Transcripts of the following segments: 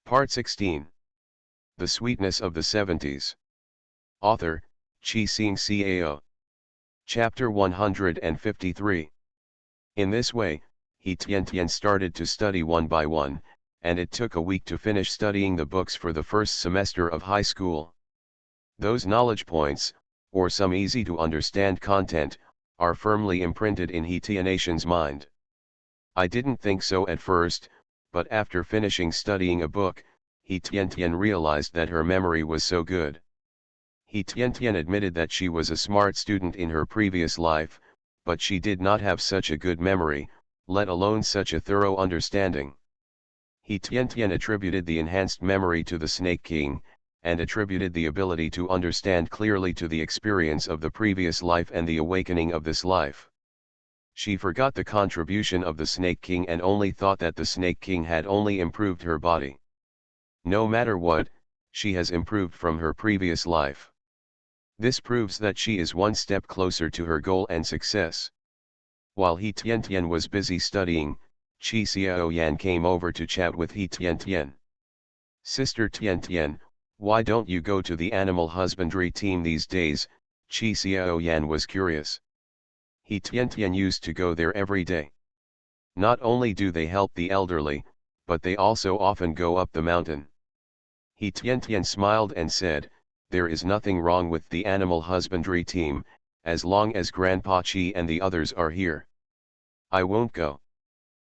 Part 16. The Sweetness of the Seventies. Author, Chi-Sing Cao. Chapter 153. In this way, He Tian started to study one by one, and it took a week to finish studying the books for the first semester of high school. Those knowledge points, or some easy-to-understand content, are firmly imprinted in He Tian's mind. I didn't think so at first, but after finishing studying a book, He Tian realized that her memory was so good. He Tian admitted that she was a smart student in her previous life, but she did not have such a good memory, let alone such a thorough understanding. He Tian attributed the enhanced memory to the Snake King, and attributed the ability to understand clearly to the experience of the previous life and the awakening of this life. She forgot the contribution of the Snake King and only thought that the Snake King had only improved her body. No matter what, she has improved from her previous life. This proves that she is one step closer to her goal and success. While He Tian was busy studying, Chi Xiaoyan came over to chat with He Tian. Sister Tian, why don't you go to the animal husbandry team these days? Chi Xiaoyan was curious. He Tian used to go there every day. Not only do they help the elderly, but they also often go up the mountain. He Tian smiled and said, there is nothing wrong with the animal husbandry team, as long as Grandpa Chi and the others are here. I won't go.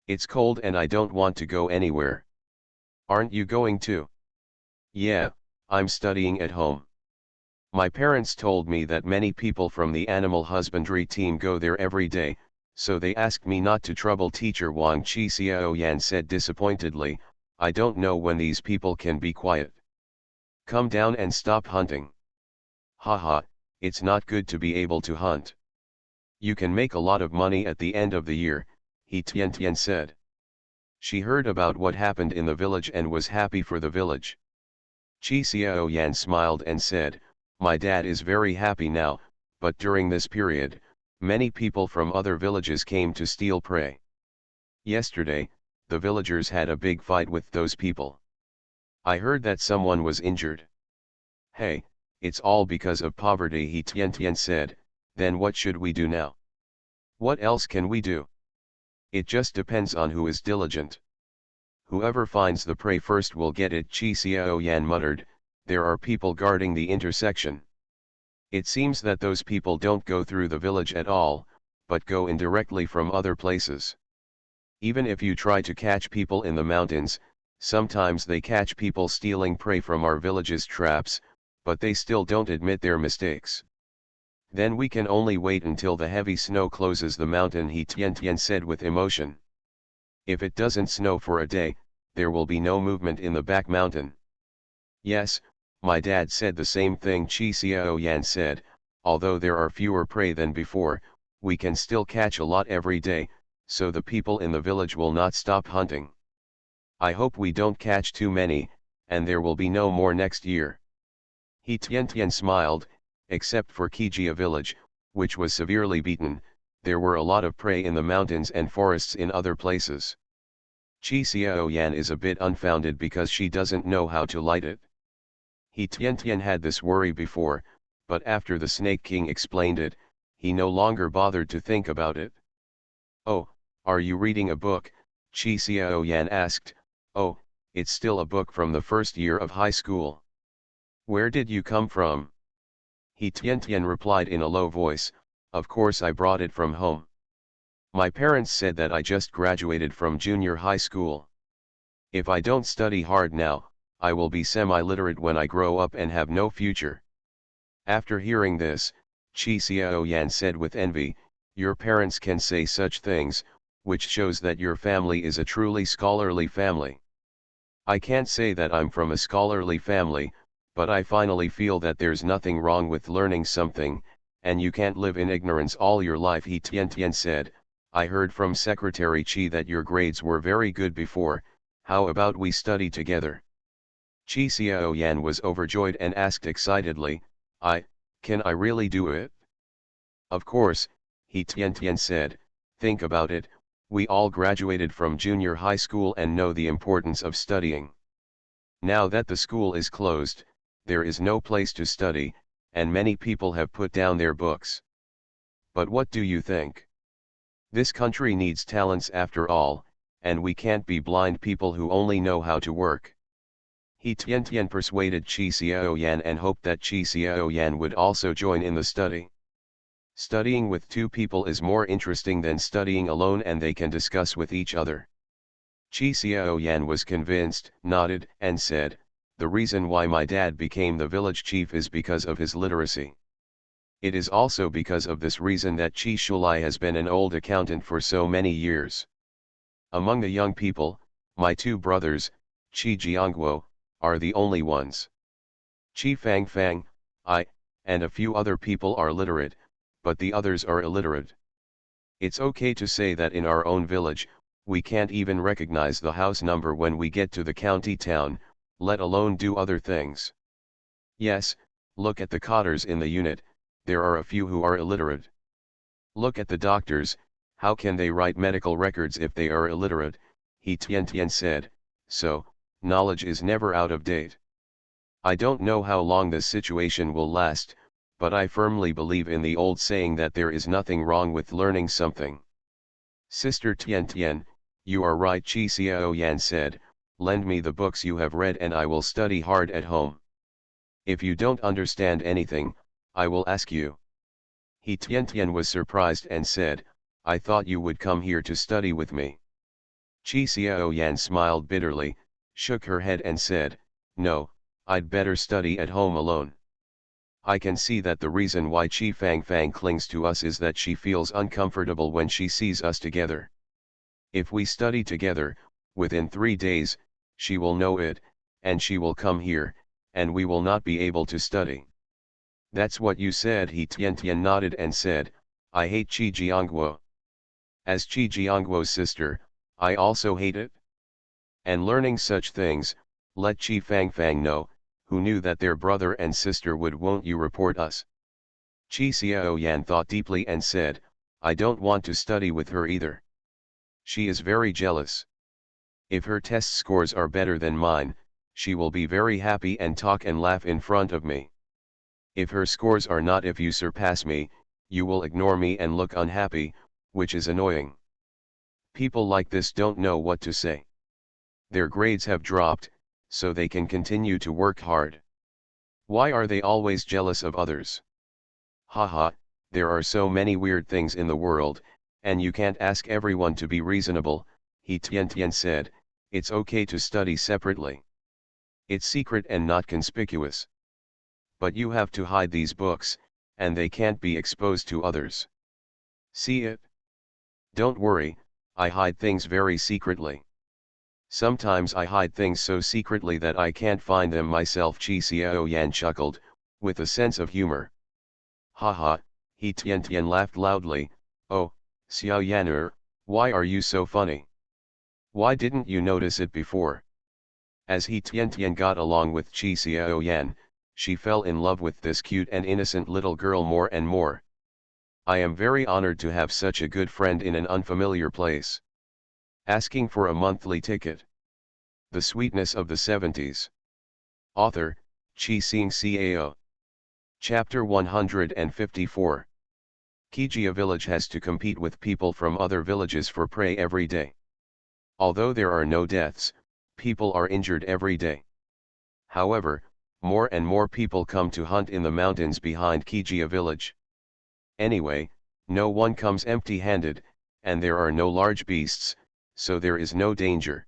It's cold and I don't want to go anywhere. Aren't you going to? Yeah, I'm studying at home. My parents told me that many people from the animal husbandry team go there every day, so they asked me not to trouble Teacher Wang. Chi Xiaoyan said disappointedly, I don't know when these people can be quiet. Come down and stop hunting. Haha, it's not good to be able to hunt. You can make a lot of money at the end of the year, He Tian said. She heard about what happened in the village and was happy for the village. Chi Xiaoyan smiled and said, my dad is very happy now, but during this period, many people from other villages came to steal prey. Yesterday, the villagers had a big fight with those people. I heard that someone was injured. Hey, it's all because of poverty, He Tian said. Then what should we do now? What else can we do? It just depends on who is diligent. Whoever finds the prey first will get it, Chi Xiaoyan muttered. There are people guarding the intersection. It seems that those people don't go through the village at all, but go indirectly from other places. Even if you try to catch people in the mountains, sometimes they catch people stealing prey from our village's traps, but they still don't admit their mistakes. Then we can only wait until the heavy snow closes the mountain, He Tian said with emotion. If it doesn't snow for a day, there will be no movement in the back mountain. Yes, my dad said the same thing, Chi Xiaoyan said. Although there are fewer prey than before, we can still catch a lot every day, so the people in the village will not stop hunting. I hope we don't catch too many, and there will be no more next year. He Tian smiled. Except for Kijia village, which was severely beaten, there were a lot of prey in the mountains and forests in other places. Chi Xiaoyan is a bit unfounded because she doesn't know how to light it. He Tian had this worry before, but after the Snake King explained it, he no longer bothered to think about it. Oh, are you reading a book? Chi Xiaoyan asked. Oh, it's still a book from the first year of high school. Where did you come from? He Tian replied in a low voice, of course I brought it from home. My parents said that I just graduated from junior high school. If I don't study hard now, I will be semi-literate when I grow up and have no future. After hearing this, Chi Xiaoyan said with envy, your parents can say such things, which shows that your family is a truly scholarly family. I can't say that I'm from a scholarly family, but I finally feel that there's nothing wrong with learning something, and you can't live in ignorance all your life, He Tian said. I heard from Secretary Chi that your grades were very good before, how about we study together? Chi Xiaoyan was overjoyed and asked excitedly, can I really do it? Of course, He Tian said, think about it, we all graduated from junior high school and know the importance of studying. Now that the school is closed, there is no place to study, and many people have put down their books. But what do you think? This country needs talents after all, and we can't be blind people who only know how to work. He Tian persuaded Chi Xiaoyan and hoped that Chi Xiaoyan would also join in the study. Studying with two people is more interesting than studying alone, and they can discuss with each other. Chi Xiaoyan was convinced, nodded, and said, "The reason why my dad became the village chief is because of his literacy. It is also because of this reason that Chi Shulai has been an old accountant for so many years. Among the young people, my two brothers, Chi Jiangguo, are the only ones. Chi Fangfang, I, and a few other people are literate, but the others are illiterate. It's okay to say that in our own village, we can't even recognize the house number when we get to the county town, let alone do other things. Yes, look at the cotters in the unit, there are a few who are illiterate. Look at the doctors, how can they write medical records if they are illiterate?" He Tian said, "So, knowledge is never out of date. I don't know how long this situation will last, but I firmly believe in the old saying that there is nothing wrong with learning something." "Sister Tian, you are right," Chi Xiaoyan said, "lend me the books you have read and I will study hard at home. If you don't understand anything, I will ask you." He Tian was surprised and said, "I thought you would come here to study with me." Chi Xiaoyan smiled bitterly, shook her head and said, "No, I'd better study at home alone. I can see that the reason why Chi Fangfang clings to us is that she feels uncomfortable when she sees us together. If we study together, within 3 days, she will know it, and she will come here, and we will not be able to study." "That's what you said." He Tian nodded and said, "I hate Chi Jiangguo. As Chi Jiangguo's sister, I also hate it. And learning such things, let Chi Fangfang know, who knew that their brother and sister would. Won't you report us?" Chi Xiaoyan thought deeply and said, "I don't want to study with her either. She is very jealous. If her test scores are better than mine, she will be very happy and talk and laugh in front of me. If her scores are not, if you surpass me, you will ignore me and look unhappy, which is annoying. People like this don't know what to say. Their grades have dropped, so they can continue to work hard. Why are they always jealous of others? Haha, there are so many weird things in the world, and you can't ask everyone to be reasonable." He Tian said, "It's okay to study separately. It's secret and not conspicuous. But you have to hide these books, and they can't be exposed to others. See it? Don't worry, I hide things very secretly. Sometimes I hide things so secretly that I can't find them myself." Chi Xiaoyan chuckled, with a sense of humor. "Haha," He Tian laughed loudly, "Oh, Xiaoyaner, why are you so funny? Why didn't you notice it before?" As He Tian got along with Chi Xiaoyan, she fell in love with this cute and innocent little girl more and more. "I am very honored to have such a good friend in an unfamiliar place." Asking for a monthly ticket. The Sweetness of the 70s. Author, Chi Sing Cao. Chapter 154. Kijia village has to compete with people from other villages for prey every day. Although there are no deaths, people are injured every day. However, more and more people come to hunt in the mountains behind Kijia village. Anyway, no one comes empty-handed, and there are no large beasts, so there is no danger.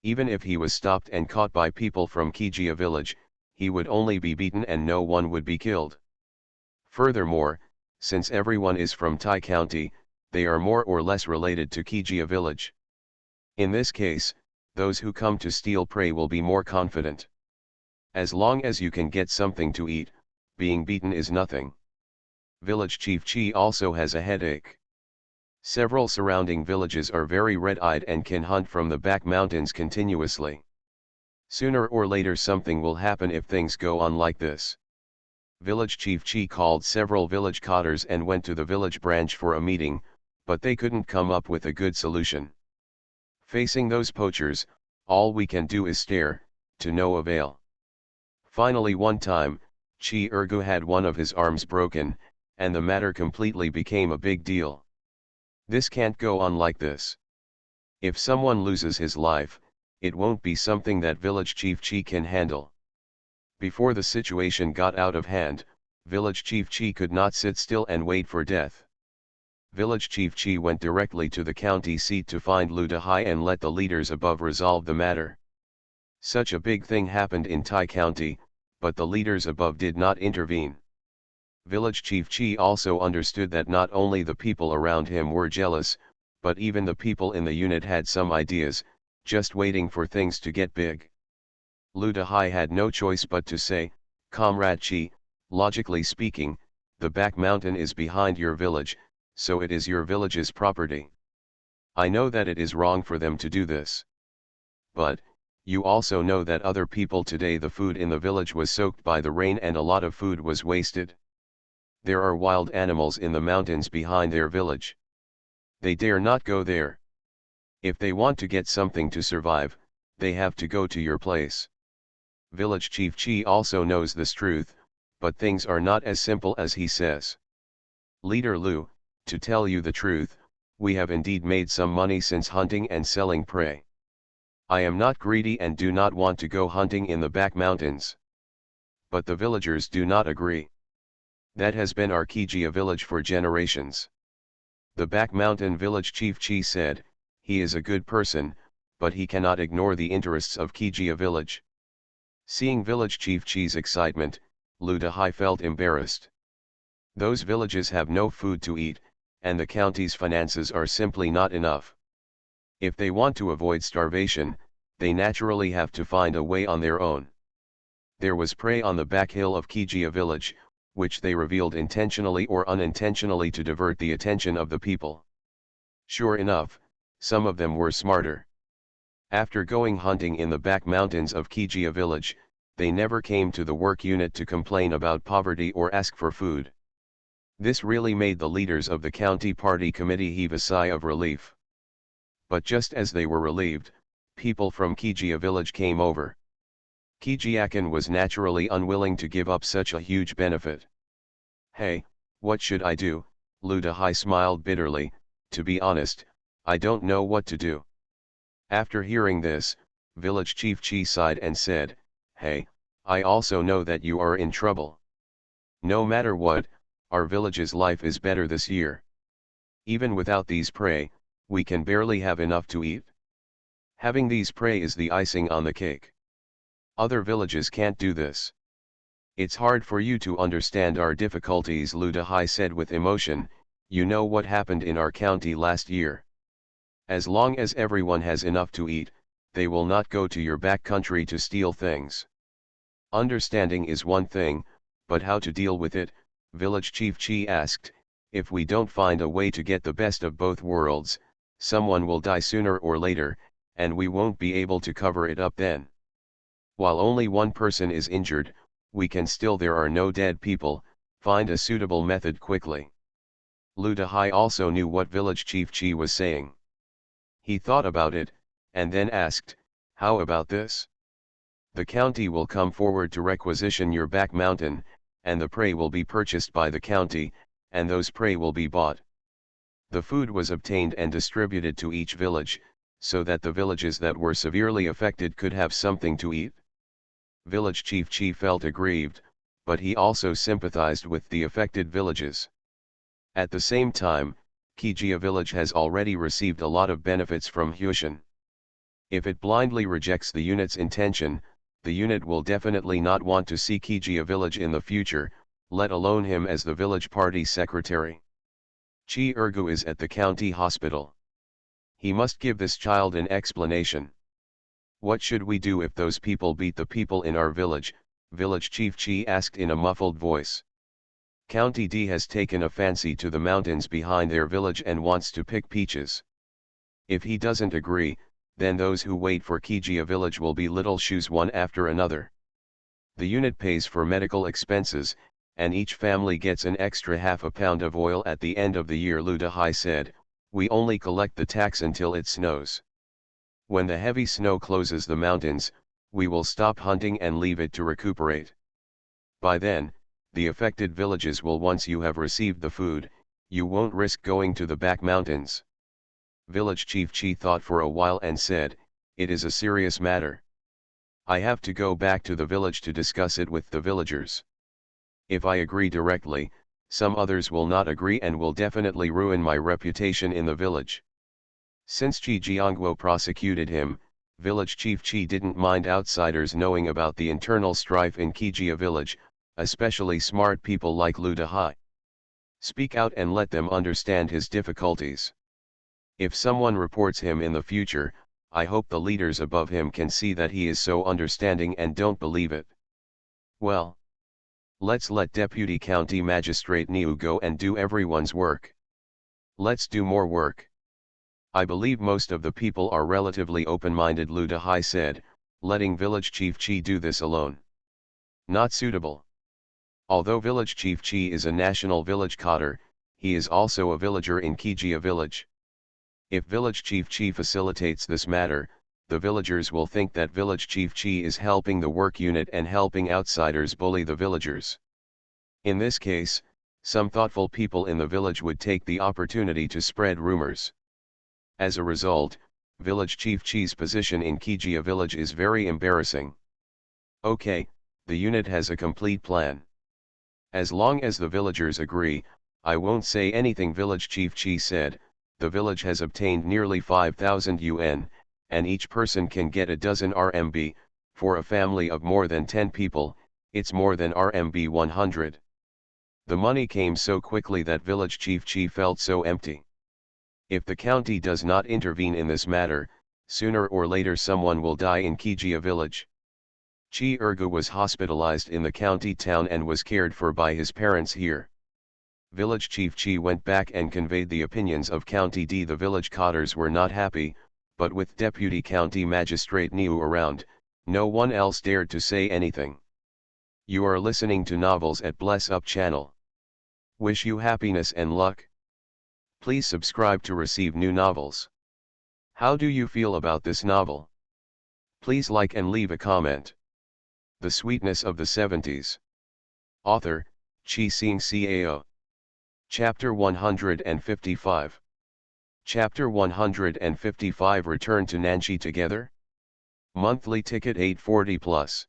Even if he was stopped and caught by people from Kijia village, he would only be beaten and no one would be killed. Furthermore, since everyone is from Tai County, they are more or less related to Kijia village. In this case, those who come to steal prey will be more confident. As long as you can get something to eat, being beaten is nothing. Village Chief Chi also has a headache. Several surrounding villages are very red-eyed and can hunt from the back mountains continuously. Sooner or later something will happen if things go on like this. Village Chief Chi called several village cotters and went to the village branch for a meeting, but they couldn't come up with a good solution. "Facing those poachers, all we can do is stare," to no avail. Finally one time, Chi Ergu had one of his arms broken, and the matter completely became a big deal. This can't go on like this. If someone loses his life, it won't be something that village chief Chi can handle. Before the situation got out of hand, village chief Chi could not sit still and wait for death. Village chief Chi went directly to the county seat to find Lu Dehai and let the leaders above resolve the matter. Such a big thing happened in Tai County, but the leaders above did not intervene. Village chief Chi also understood that not only the people around him were jealous, but even the people in the unit had some ideas, just waiting for things to get big. Lu Dehai had no choice but to say, "Comrade Chi, logically speaking, the back mountain is behind your village, so it is your village's property. I know that it is wrong for them to do this. But, you also know that other people today the food in the village was soaked by the rain and a lot of food was wasted. There are wild animals in the mountains behind their village. They dare not go there. If they want to get something to survive, they have to go to your place." Village chief Chi also knows this truth, but things are not as simple as he says. "Leader Lu, to tell you the truth, we have indeed made some money since hunting and selling prey. I am not greedy and do not want to go hunting in the back mountains. But the villagers do not agree. That has been our Kijia village for generations." The back mountain village chief Chi said, "He is a good person, but he cannot ignore the interests of Kijia village." Seeing village chief Chi's excitement, Lu Dehai felt embarrassed. Those villages have no food to eat, and the county's finances are simply not enough. If they want to avoid starvation, they naturally have to find a way on their own. There was prey on the back hill of Kijia village, which they revealed intentionally or unintentionally to divert the attention of the people. Sure enough, some of them were smarter. After going hunting in the back mountains of Kijia village, they never came to the work unit to complain about poverty or ask for food. This really made the leaders of the county party committee heave a sigh of relief. But just as they were relieved, people from Kijia village came over. Kijiakan was naturally unwilling to give up such a huge benefit. "Hey, what should I do?" Lu Dehai smiled bitterly. "To be honest, I don't know what to do." After hearing this, village chief Chi sighed and said, "Hey, I also know that you are in trouble. No matter what, our village's life is better this year. Even without these prey, we can barely have enough to eat. Having these prey is the icing on the cake. Other villages can't do this. It's hard for you to understand our difficulties," Lu Dehai said with emotion. "You know what happened in our county last year. As long as everyone has enough to eat, they will not go to your back country to steal things. Understanding is one thing, but how to deal with it?" Village chief Chi asked. "If we don't find a way to get the best of both worlds, someone will die sooner or later, and we won't be able to cover it up then. While only one person is injured, we can still, there are no dead people, find a suitable method quickly." Lu Dehai also knew what village chief Chi was saying. He thought about it, and then asked, "How about this? The county will come forward to requisition your back mountain, and the prey will be purchased by the county, and those prey will be bought. The food was obtained and distributed to each village, so that the villages that were severely affected could have something to eat." Village chief Chi felt aggrieved, but he also sympathized with the affected villages. At the same time, Kijia village has already received a lot of benefits from Hyushin. If it blindly rejects the unit's intention, the unit will definitely not want to see Kijia village in the future, let alone him as the village party secretary. Chi Ergu is at the county hospital. He must give this child an explanation. "What should we do if those people beat the people in our village?" Village chief Chi asked in a muffled voice. "County D has taken a fancy to the mountains behind their village and wants to pick peaches. If he doesn't agree, then those who wait for Kijia village will be little shoes one after another. The unit pays for medical expenses, and each family gets an extra half a pound of oil at the end of the year." Lu Dehai said, "We only collect the tax until it snows. When the heavy snow closes the mountains, We will stop hunting and leave it to recuperate. By then, the affected villages will once you have received the food, you won't risk going to the back mountains. Village Chief Chi thought for a while and said, it is a serious matter. I have to go back to the village to discuss it with the villagers. If I agree directly, some others will not agree and will definitely ruin my reputation in the village. Since Chi Jiangguo prosecuted him, Village Chief Chi didn't mind outsiders knowing about the internal strife in Kijia village, especially smart people like Lu Dehai. Speak out and let them understand his difficulties. If someone reports him in the future, I hope the leaders above him can see that he is so understanding and don't believe it. Well, let's let Deputy County Magistrate Niu go and do everyone's work. Let's do more work. I believe most of the people are relatively open-minded, Lu Dehai said, letting Village Chief Chi do this alone. Not suitable. Although Village Chief Chi is a national village cadre, he is also a villager in Kijia village. If Village Chief Chi facilitates this matter, the villagers will think that Village Chief Chi is helping the work unit and helping outsiders bully the villagers. In this case, some thoughtful people in the village would take the opportunity to spread rumors. As a result, Village Chief Chi's position in Kijia village is very embarrassing. Okay, the unit has a complete plan. As long as the villagers agree, I won't say anything, Village Chief Chi said. The village has obtained nearly 5,000 yuan, and each person can get a dozen RMB. For a family of more than 10 people, it's more than RMB 100. The money came so quickly that Village Chief Chi felt so empty. If the county does not intervene in this matter, sooner or later someone will die in Kijia village. Chi Ergu was hospitalized in the county town and was cared for by his parents here. Village Chief Chi went back and conveyed the opinions of County D. The village cadres were not happy, but with Deputy County Magistrate Niu around, no one else dared to say anything. You are listening to Novels at Bless Up channel. Wish you happiness and luck. Please subscribe to receive new novels. How do you feel about this novel? Please like and leave a comment. The Sweetness of the 70s. Author, Chi Sing Cao. Chapter 155. Chapter 155. Return to Nanshi together? Monthly ticket 840 plus.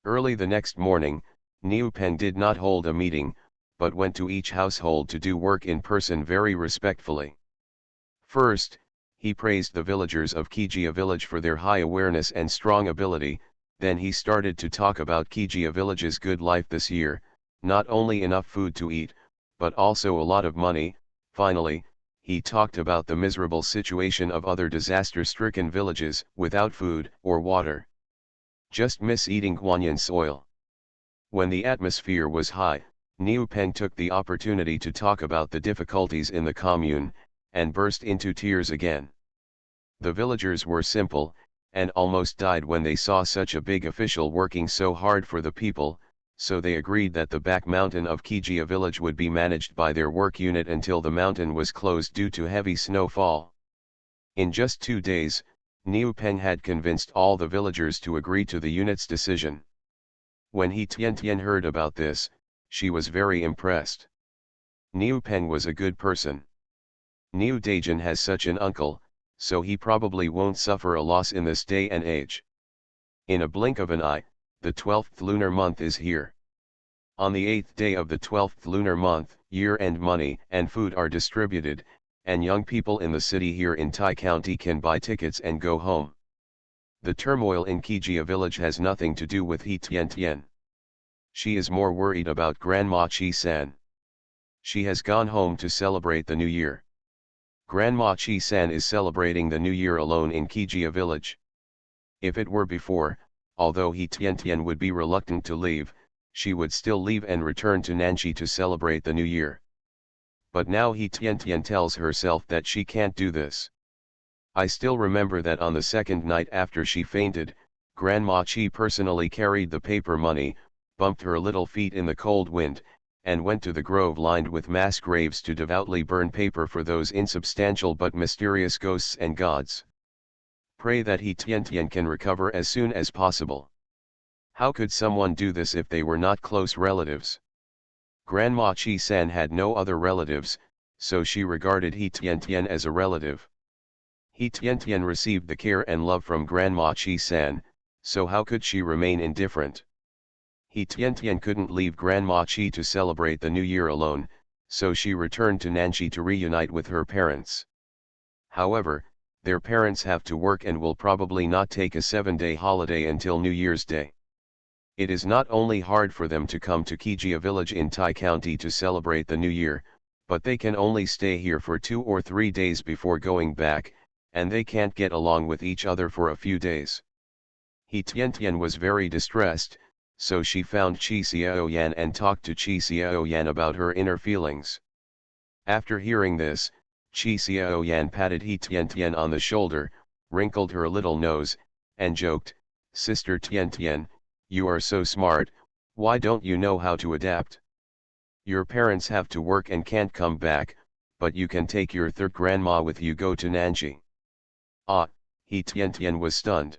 Early the next morning, Niu Peng did not hold a meeting, but went to each household to do work in person very respectfully. First, he praised the villagers of Kijia village for their high awareness and strong ability. Then he started to talk about Kijia village's good life this year, not only enough food to eat, but also a lot of money. Finally, he talked about the miserable situation of other disaster-stricken villages, without food or water. Just miss eating Guanyin soil. When the atmosphere was high, Niu Peng took the opportunity to talk about the difficulties in the commune, and burst into tears again. The villagers were simple, and almost died when they saw such a big official working so hard for the people, so they agreed that the back mountain of Kijia village would be managed by their work unit until the mountain was closed due to heavy snowfall. In just 2 days, Niu Peng had convinced all the villagers to agree to the unit's decision. When He Tian heard about this, she was very impressed. Niu Peng was a good person. Niu Daijin has such an uncle, so he probably won't suffer a loss in this day and age. In a blink of an eye, the 12th lunar month is here. On the 8th day of the 12th lunar month, year-end money and food are distributed, and young people in the city here in Tai County can buy tickets and go home. The turmoil in Kijia village has nothing to do with He Tian. She is more worried about Grandma Chi-san. She has gone home to celebrate the new year. Grandma Chi-san is celebrating the new year alone in Kijia village. If it were before, although He Tian would be reluctant to leave, she would still leave and return to Nanshi to celebrate the new year. But now He Tian tells herself that she can't do this. I still remember that on the second night after she fainted, Grandma Chi personally carried the paper money, bumped her little feet in the cold wind, and went to the grove lined with mass graves to devoutly burn paper for those insubstantial but mysterious ghosts and gods. Pray that He Tian can recover as soon as possible. How could someone do this if they were not close relatives? Grandma Chi-san had no other relatives, so she regarded He Tian as a relative. He Tian received the care and love from Grandma Chi-san, so how could she remain indifferent? He Tian couldn't leave Grandma Chi to celebrate the New Year alone, so she returned to Nanji to reunite with her parents. However, their parents have to work and will probably not take a 7-day holiday until New Year's Day. It is not only hard for them to come to Kijia village in Tai County to celebrate the New Year, but they can only stay here for 2 or 3 days before going back, and they can't get along with each other for a few days. He Tian was very distressed, so she found Chi Xiaoyan and talked to Chi Xiaoyan about her inner feelings. After hearing this, Chi Xiaoyan patted He Tian on the shoulder, wrinkled her little nose, and joked, "Sister Tian, you are so smart, why don't you know how to adapt? Your parents have to work and can't come back, but you can take your third grandma with you go to Nanji." Ah, He Tian was stunned.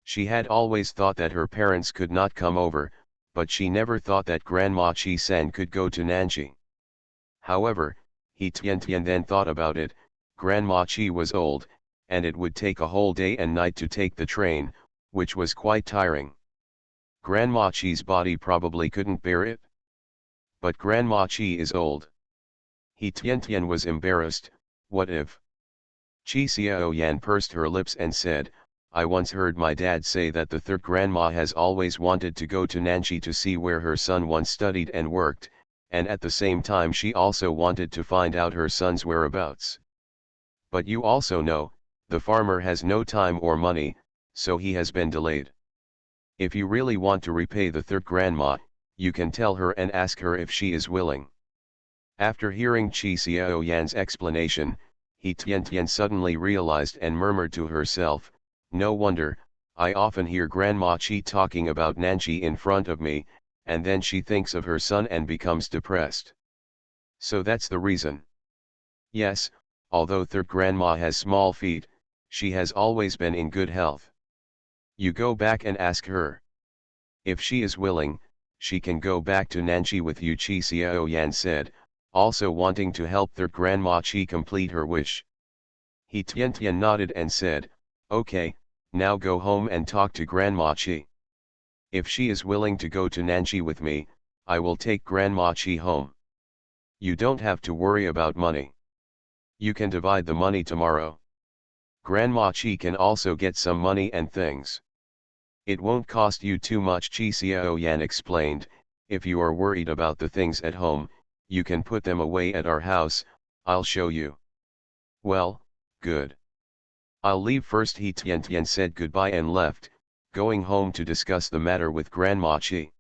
She had always thought that her parents could not come over, but she never thought that Grandma Chi-san could go to Nanji. However, He Tian then thought about it. Grandma Chi was old, and it would take a whole day and night to take the train, which was quite tiring. Grandma Chi's body probably couldn't bear it. But Grandma Chi is old. He Tian was embarrassed. What if? Chi Xiaoyan pursed her lips and said, "I once heard my dad say that the third grandma has always wanted to go to Nanji to see where her son once studied and worked, and at the same time she also wanted to find out her son's whereabouts. But you also know, the farmer has no time or money, so he has been delayed. If you really want to repay the third grandma, you can tell her and ask her if she is willing." After hearing Chi Xiaoyan's explanation, He Tian suddenly realized and murmured to herself, "No wonder, I often hear Grandma Chi talking about Nanji in front of me, and then she thinks of her son and becomes depressed. So that's the reason. Yes, although third grandma has small feet, she has always been in good health. You go back and ask her. If she is willing, she can go back to Nanji with you," Chi Xiaoyan said, also wanting to help third grandma Chi complete her wish. He Tian nodded and said, "Okay, now go home and talk to Grandma Chi. If she is willing to go to Nanji with me, I will take Grandma Chi home. You don't have to worry about money. You can divide the money tomorrow. Grandma Chi can also get some money and things. It won't cost you too much," Chi Xiaoyan explained. "If you are worried about the things at home, you can put them away at our house, I'll show you." "Well, good. I'll leave first." He Tian said goodbye and left, going home to discuss the matter with Grandma Chi.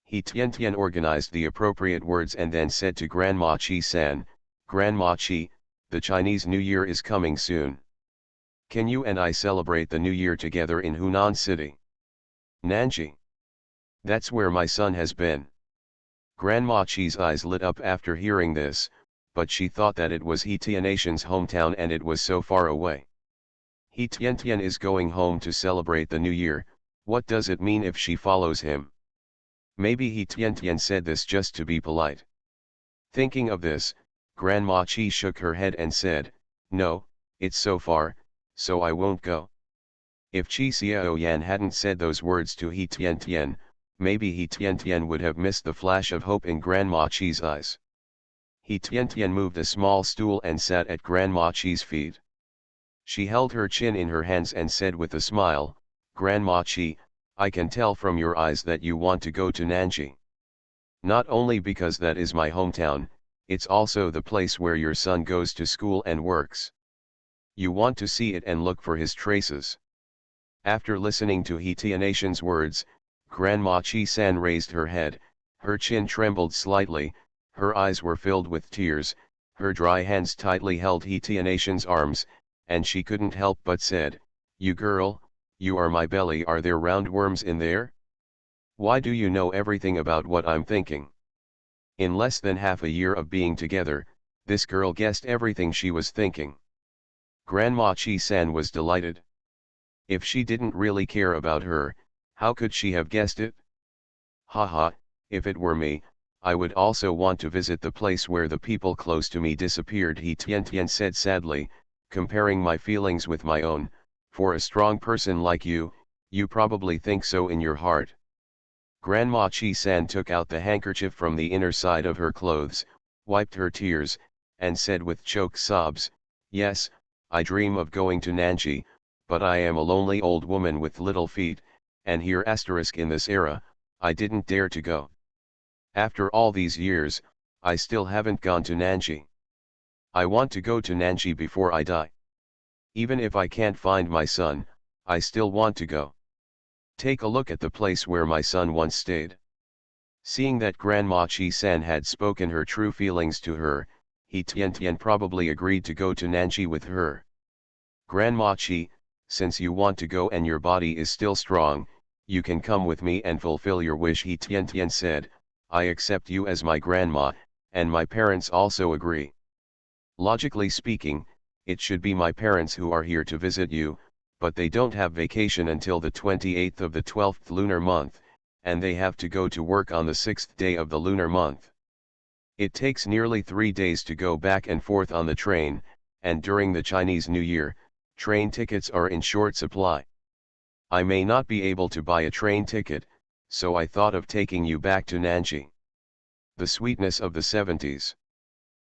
He Tian organized the appropriate words and then said to Grandma Chi-san, "Grandma Chi, the Chinese New Year is coming soon. Can you and I celebrate the New Year together in Hunan City? Nanji. That's where my son has been." Grandma Chi's eyes lit up after hearing this, but she thought that it was He Tian's hometown and it was so far away. He Tian is going home to celebrate the New Year. What does it mean if she follows him? Maybe He Tian said this just to be polite. Thinking of this, Grandma Chi shook her head and said, "No, it's so far, so I won't go." If Chi Xiaoyan hadn't said those words to He Tian, maybe He Tian would have missed the flash of hope in Grandma Chi's eyes. He Tian moved a small stool and sat at Grandma Chi's feet. She held her chin in her hands and said with a smile, "Grandma Chi, I can tell from your eyes that you want to go to Nanji. Not only because that is my hometown, it's also the place where your son goes to school and works. You want to see it and look for his traces." After listening to He Tian's words, Grandma Chi-san raised her head, her chin trembled slightly, her eyes were filled with tears, her dry hands tightly held He Tian's arms, and she couldn't help but said, "You girl, you are my belly. Are there roundworms in there? Why do you know everything about what I'm thinking?" In less than half a year of being together, this girl guessed everything she was thinking. Grandma Chi-san was delighted. If she didn't really care about her, how could she have guessed it? Haha, if it were me, I would also want to visit the place where the people close to me disappeared, he Tian said sadly, comparing my feelings with my own. For a strong person like you probably think so in your heart. Grandma Chi-san took out the handkerchief from the inner side of her clothes, wiped her tears, and said with choked sobs, yes, I dream of going to Nanji, but I am a lonely old woman with little feet, and here asterisk in this era, I didn't dare to go. After all these years, I still haven't gone to Nanji. I want to go to Nanji before I die. Even if I can't find my son, I still want to go. Take a look at the place where my son once stayed. Seeing that Grandma Chi-san had spoken her true feelings to her, he Tian probably agreed to go to Nanji with her. Grandma Chi, since you want to go and your body is still strong, you can come with me and fulfill your wish, he Tian said. I accept you as my grandma, and my parents also agree. Logically speaking, it should be my parents who are here to visit you, but they don't have vacation until the 28th of the 12th lunar month, and they have to go to work on the 6th day of the lunar month. It takes nearly 3 days to go back and forth on the train, and during the Chinese New Year, train tickets are in short supply. I may not be able to buy a train ticket, so I thought of taking you back to Nanji. The Sweetness of the 70s.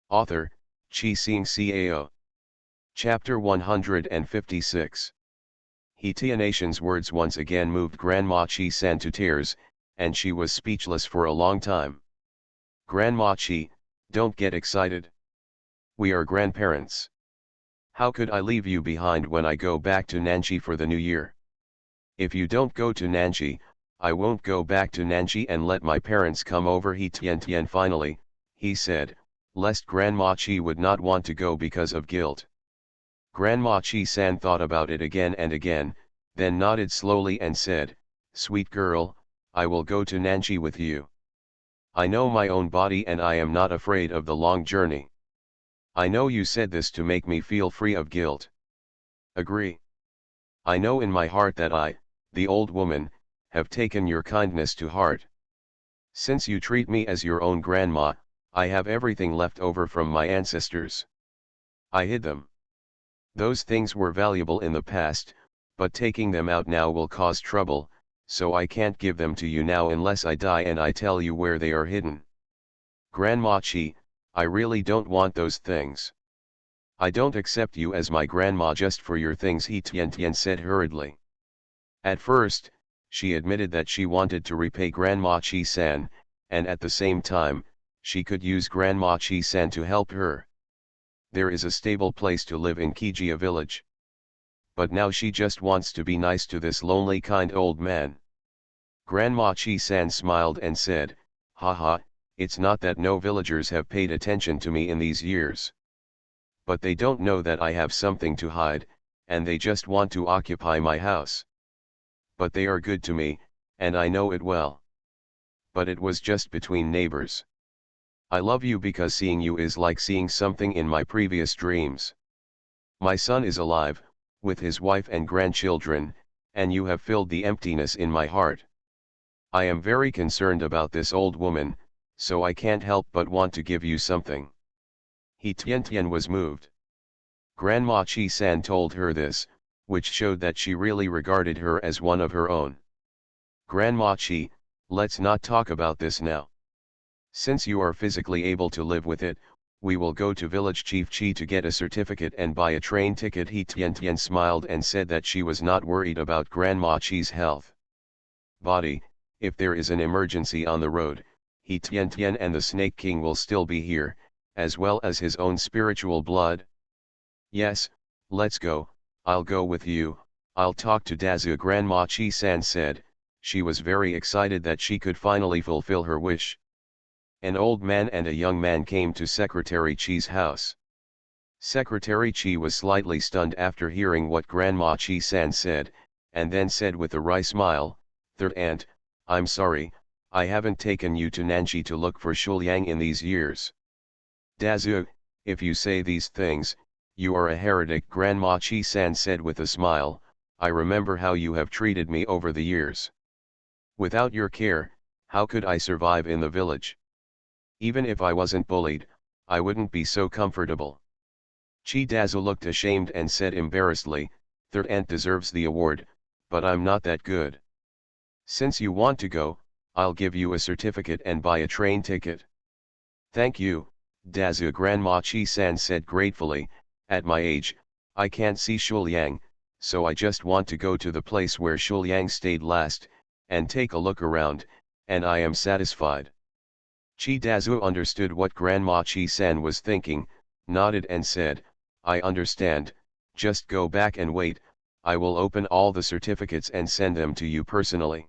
Author, Chi-Sing Cao. Chapter 156. He Tianation's words once again moved Grandma Chi-san to tears, and she was speechless for a long time. Grandma Chi, don't get excited. We are grandparents. How could I leave you behind when I go back to Nanji for the new year? If you don't go to Nanji, I won't go back to Nanji and let my parents come over, he Tian finally, he said, lest Grandma Chi would not want to go because of guilt. Grandma Chi-san thought about it again and again, then nodded slowly and said, sweet girl, I will go to Nanji with you. I know my own body and I am not afraid of the long journey. I know you said this to make me feel free of guilt. Agree. I know in my heart that I, the old woman, have taken your kindness to heart. Since you treat me as your own grandma, I have everything left over from my ancestors. I hid them. Those things were valuable in the past, but taking them out now will cause trouble, so I can't give them to you now unless I die and I tell you where they are hidden. Grandma Chi, I really don't want those things. I don't accept you as my grandma just for your things, he Tian said hurriedly. At first, she admitted that she wanted to repay Grandma Chi-san, and at the same time, she could use Grandma Chi-san to help her. There is a stable place to live in Kijia village. But now she just wants to be nice to this lonely kind old man. Grandma Chi-san smiled and said, haha, it's not that no villagers have paid attention to me in these years. But they don't know that I have something to hide, and they just want to occupy my house. But they are good to me, and I know it well. But it was just between neighbors. I love you because seeing you is like seeing something in my previous dreams. My son is alive, with his wife and grandchildren, and you have filled the emptiness in my heart. I am very concerned about this old woman, so I can't help but want to give you something. He Tian was moved. Grandma Chi-san told her this, which showed that she really regarded her as one of her own. Grandma Chi, let's not talk about this now. Since you are physically able to live with it, we will go to Village Chief Chi to get a certificate and buy a train ticket. He Tian smiled and said that she was not worried about Grandma Chi's health. Body, if there is an emergency on the road, He Tian and the Snake King will still be here, as well as his own spiritual blood. Yes, let's go, I'll go with you, I'll talk to Dazu. Grandma Chi-san said. She was very excited that she could finally fulfill her wish. An old man and a young man came to Secretary Chi's house. Secretary Chi was slightly stunned after hearing what Grandma Chi-san said, and then said with a wry smile, "Third aunt, I'm sorry, I haven't taken you to Nanji to look for Shuliang in these years. Dazu, if you say these things, you are a heretic." Grandma Chi-san said with a smile, I remember how you have treated me over the years. Without your care, how could I survive in the village? Even if I wasn't bullied, I wouldn't be so comfortable. Chidazu looked ashamed and said embarrassedly, "Third aunt deserves the award, but I'm not that good. Since you want to go, I'll give you a certificate and buy a train ticket." "Thank you, Dazu," Grandma Chi-san said gratefully. "At my age, I can't see Shuliang, so I just want to go to the place where Shuliang stayed last, and take a look around, and I am satisfied." Chi-Dazu understood what Grandma Chi-san was thinking, nodded and said, "I understand, just go back and wait, I will open all the certificates and send them to you personally.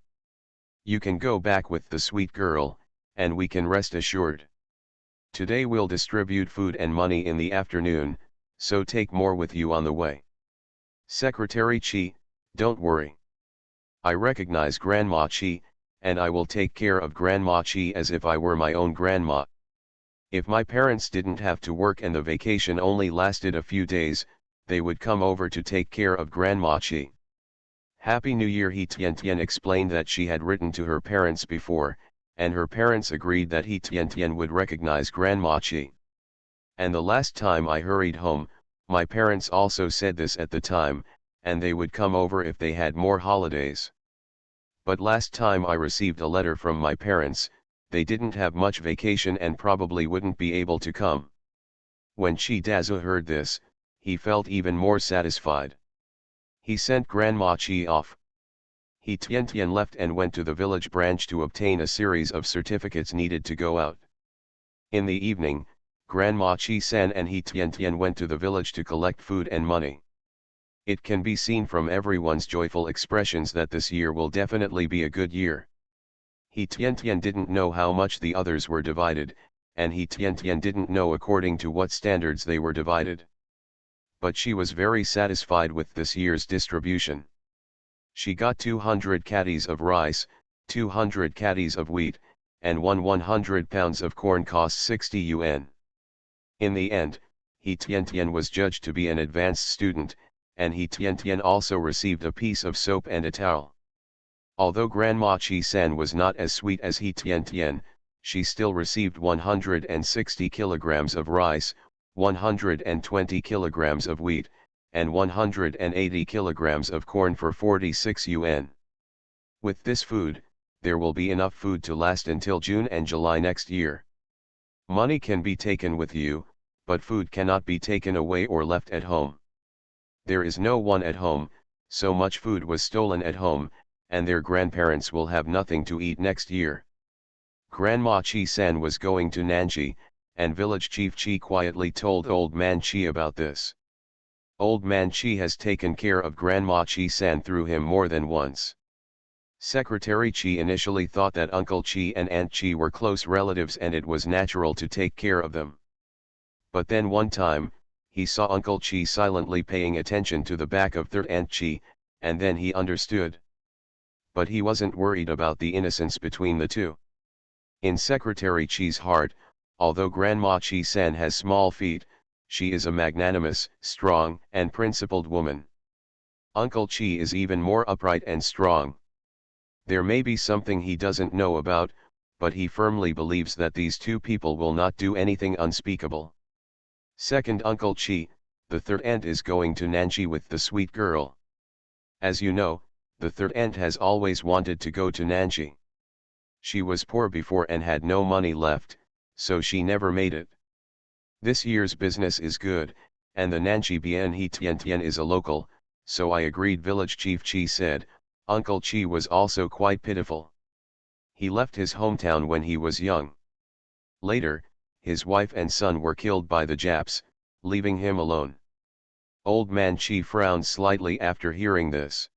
You can go back with the sweet girl, and we can rest assured. Today we'll distribute food and money in the afternoon, so take more with you on the way." "Secretary Chi, don't worry. I recognize Grandma Chi, and I will take care of Grandma Chi as if I were my own grandma. If my parents didn't have to work and the vacation only lasted a few days, they would come over to take care of Grandma Chi." "Happy New Year." He Tian explained that she had written to her parents before, and her parents agreed that He Tian would recognize Grandma Chi. "And the last time I hurried home, my parents also said this at the time, and they would come over if they had more holidays. But last time I received a letter from my parents, they didn't have much vacation and probably wouldn't be able to come." When Chi-Dazu heard this, he felt even more satisfied. He sent Grandma Chi off. He Tian left and went to the village branch to obtain a series of certificates needed to go out. In the evening, Grandma Chi-san and He Tian went to the village to collect food and money. It can be seen from everyone's joyful expressions that this year will definitely be a good year. He Tian didn't know how much the others were divided, and He Tian didn't know according to what standards they were divided. But she was very satisfied with this year's distribution. She got 200 caddies of rice, 200 caddies of wheat, and 100 pounds of corn cost 60 yuan. In the end, He Tian was judged to be an advanced student, and He Tian also received a piece of soap and a towel. Although Grandma Chi-san was not as sweet as He Tian, she still received 160 kilograms of rice, 120 kilograms of wheat, and 180 kilograms of corn for 46 yuan. With this food, there will be enough food to last until June and July next year. Money can be taken with you, but food cannot be taken away or left at home. There is no one at home, so much food was stolen at home, and their grandparents will have nothing to eat next year. Grandma Chi-san was going to Nanji, and village chief Chi quietly told Old Man Chi about this. Old Man Chi has taken care of Grandma Chi-san through him more than once. Secretary Chi initially thought that Uncle Chi and Aunt Chi were close relatives and it was natural to take care of them. But then one time, he saw Uncle Chi silently paying attention to the back of Third Aunt Chi, and then he understood. But he wasn't worried about the innocence between the two. In Secretary Chi's heart, although Grandma Chi-san has small feet, she is a magnanimous, strong, and principled woman. Uncle Chi is even more upright and strong. There may be something he doesn't know about, but he firmly believes that these two people will not do anything unspeakable. Second Uncle Chi, the third aunt is going to Nanji with the sweet girl. As you know, the third aunt has always wanted to go to Nanji. She was poor before and had no money left, so she never made it. This year's business is good, and the Nanji Bien He Tian is a local, so I agreed. Village Chief Chi said. Uncle Chi was also quite pitiful. He left his hometown when he was young. Later, his wife and son were killed by the Japs, leaving him alone. Old Man Chi frowned slightly after hearing this.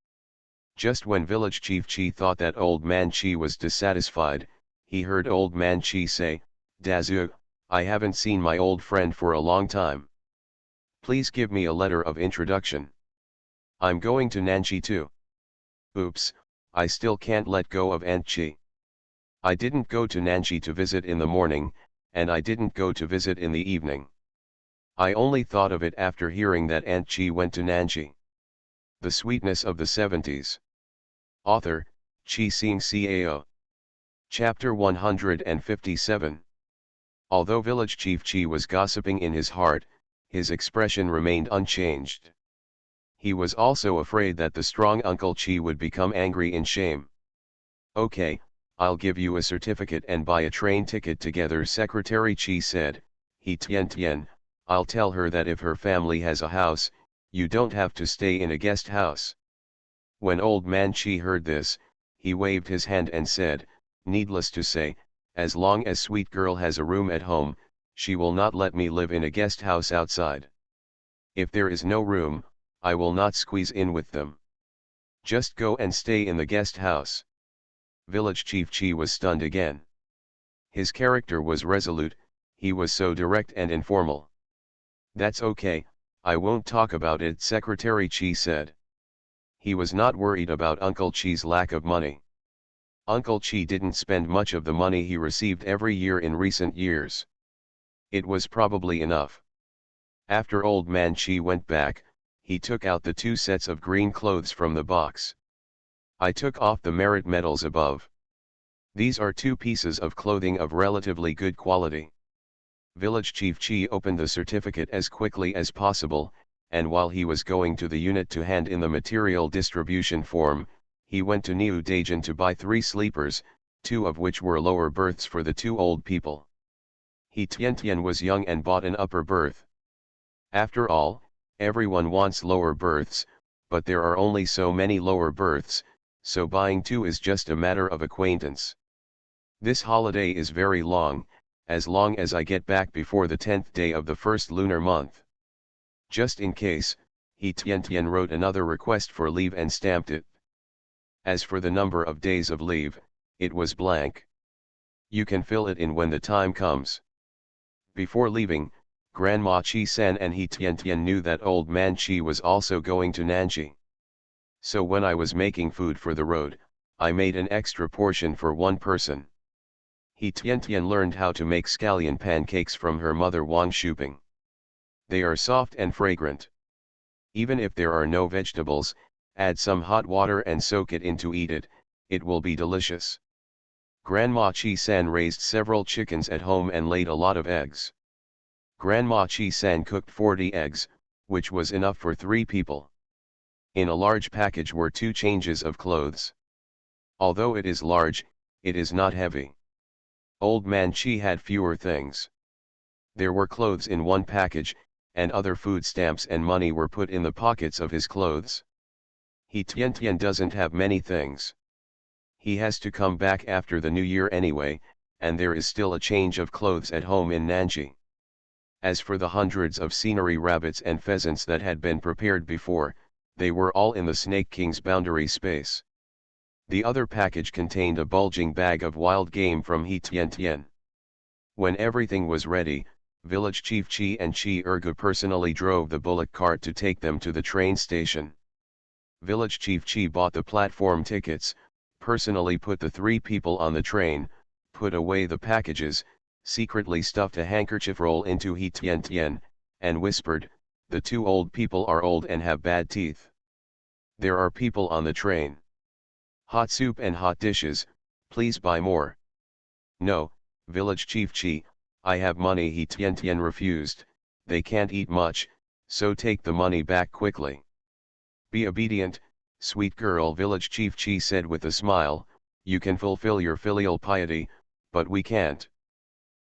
Just when Village Chief Chi thought that Old Man Chi was dissatisfied, he heard Old Man Chi say, "Dazu, I haven't seen my old friend for a long time. Please give me a letter of introduction. I'm going to Nanji too." Oops, I still can't let go of Aunt Chi. I didn't go to Nanji to visit in the morning, and I didn't go to visit in the evening. I only thought of it after hearing that Aunt Chi went to Nanji. The Sweetness of the Seventies. Author, Chi-Sing Cao. Chapter 157. Although village chief Chi was gossiping in his heart, his expression remained unchanged. He was also afraid that the strong Uncle Chi would become angry in shame. "Okay, I'll give you a certificate and buy a train ticket together," Secretary Chi said. "He Tian, I'll tell her that if her family has a house, you don't have to stay in a guest house." When Old Man Chi heard this, he waved his hand and said, "Needless to say, as long as Sweet Girl has a room at home, she will not let me live in a guest house outside. If there is no room, I will not squeeze in with them. Just go and stay in the guest house." Village Chief Chi was stunned again. His character was resolute, he was so direct and informal. "That's okay, I won't talk about it," Secretary Chi said. He was not worried about Uncle Chi's lack of money. Uncle Chi didn't spend much of the money he received every year in recent years. It was probably enough. After Old Man Chi went back, he took out the 2 sets of green clothes from the box. "I took off the merit medals above. These are 2 pieces of clothing of relatively good quality." Village Chief Chi opened the certificate as quickly as possible, and while he was going to the unit to hand in the material distribution form, he went to New Daejeon to buy 3 sleepers, 2 of which were lower berths for the 2 old people. He Tian was young and bought an upper berth. After all, everyone wants lower berths, but there are only so many lower berths, so buying 2 is just a matter of acquaintance. "This holiday is very long as I get back before the 10th day of the first lunar month. Just in case," he Tian wrote another request for leave and stamped it. As for the number of days of leave, it was blank. "You can fill it in when the time comes." Before leaving, Grandma Chi-san and he Tian knew that Old Man Chi was also going to Nanji. "So when I was making food for the road, I made an extra portion for one person." He Tian learned how to make scallion pancakes from her mother Wang Shuping. They are soft and fragrant. Even if there are no vegetables, add some hot water and soak it in to eat it, it will be delicious. Grandma Chi-san raised several chickens at home and laid a lot of eggs. Grandma Chi-san cooked 40 eggs, which was enough for 3 people. In a large package were 2 changes of clothes. Although it is large, it is not heavy. Old Man Chi had fewer things. There were clothes in one package, and other food stamps and money were put in the pockets of his clothes. He Tian doesn't have many things. He has to come back after the new year anyway, and there is still a change of clothes at home in Nanji. As for the hundreds of scenery rabbits and pheasants that had been prepared before, they were all in the Snake King's boundary space. The other package contained a bulging bag of wild game from He Tian. When everything was ready, Village Chief Chi and Chi Ergu personally drove the bullock cart to take them to the train station. Village Chief Chi bought the platform tickets, personally put the 3 people on the train, put away the packages, secretly stuffed a handkerchief roll into He Tian, and whispered, "The 2 old people are old and have bad teeth. There are people on the train. Hot soup and hot dishes, please buy more." "No, Village Chief Chi, I have money," He Tian refused. "They can't eat much, so take the money back quickly." "Be obedient, sweet girl," Village Chief Chi said with a smile. "You can fulfill your filial piety, but we can't.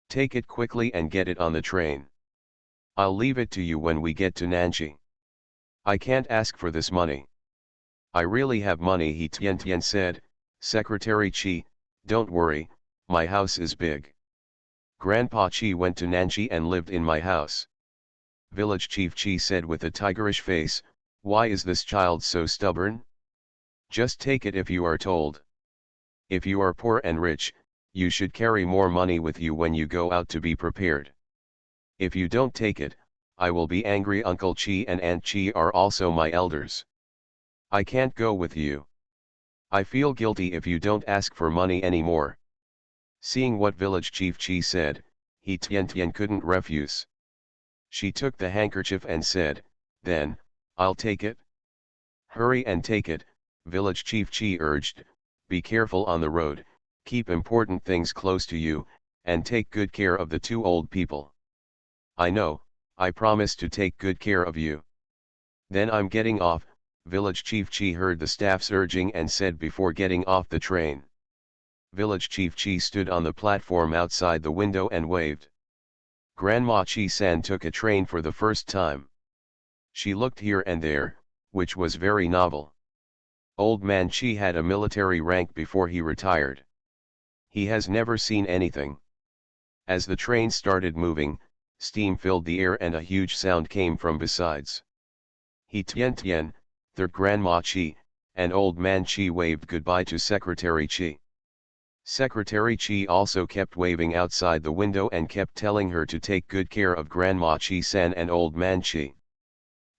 Take it quickly and get it on the train. I'll leave it to you when we get to Nanji." "I can't ask for this money." "I really have money," He Tian said. "Secretary Chi, don't worry, my house is big. Grandpa Chi went to Nanji and lived in my house." Village Chief Chi said with a tigerish face, "Why is this child so stubborn? Just take it if you are told. If you are poor and rich, you should carry more money with you when you go out to be prepared. If you don't take it, I will be angry. Uncle Chi and Aunt Chi are also my elders. I can't go with you. I feel guilty if you don't ask for money anymore." Seeing what Village Chief Chi said, He Tian couldn't refuse. She took the handkerchief and said, "Then, I'll take it." Hurry and take it, village chief Chi urged, be careful on the road, keep important things close to you, and take good care of the two old people. I know, I promise to take good care of you. Then I'm getting off, village chief Chi heard the staff's urging and said before getting off the train. Village chief Chi stood on the platform outside the window and waved. Grandma Chi-san took a train for the first time. She looked here and there, which was very novel. Old man Chi had a military rank before he retired. He has never seen anything. As the train started moving, steam filled the air and a huge sound came from besides. He Tien, third Grandma Chi, and Old Man Chi waved goodbye to Secretary Chi. Secretary Chi also kept waving outside the window and kept telling her to take good care of Grandma Chi-san and Old Man Chi.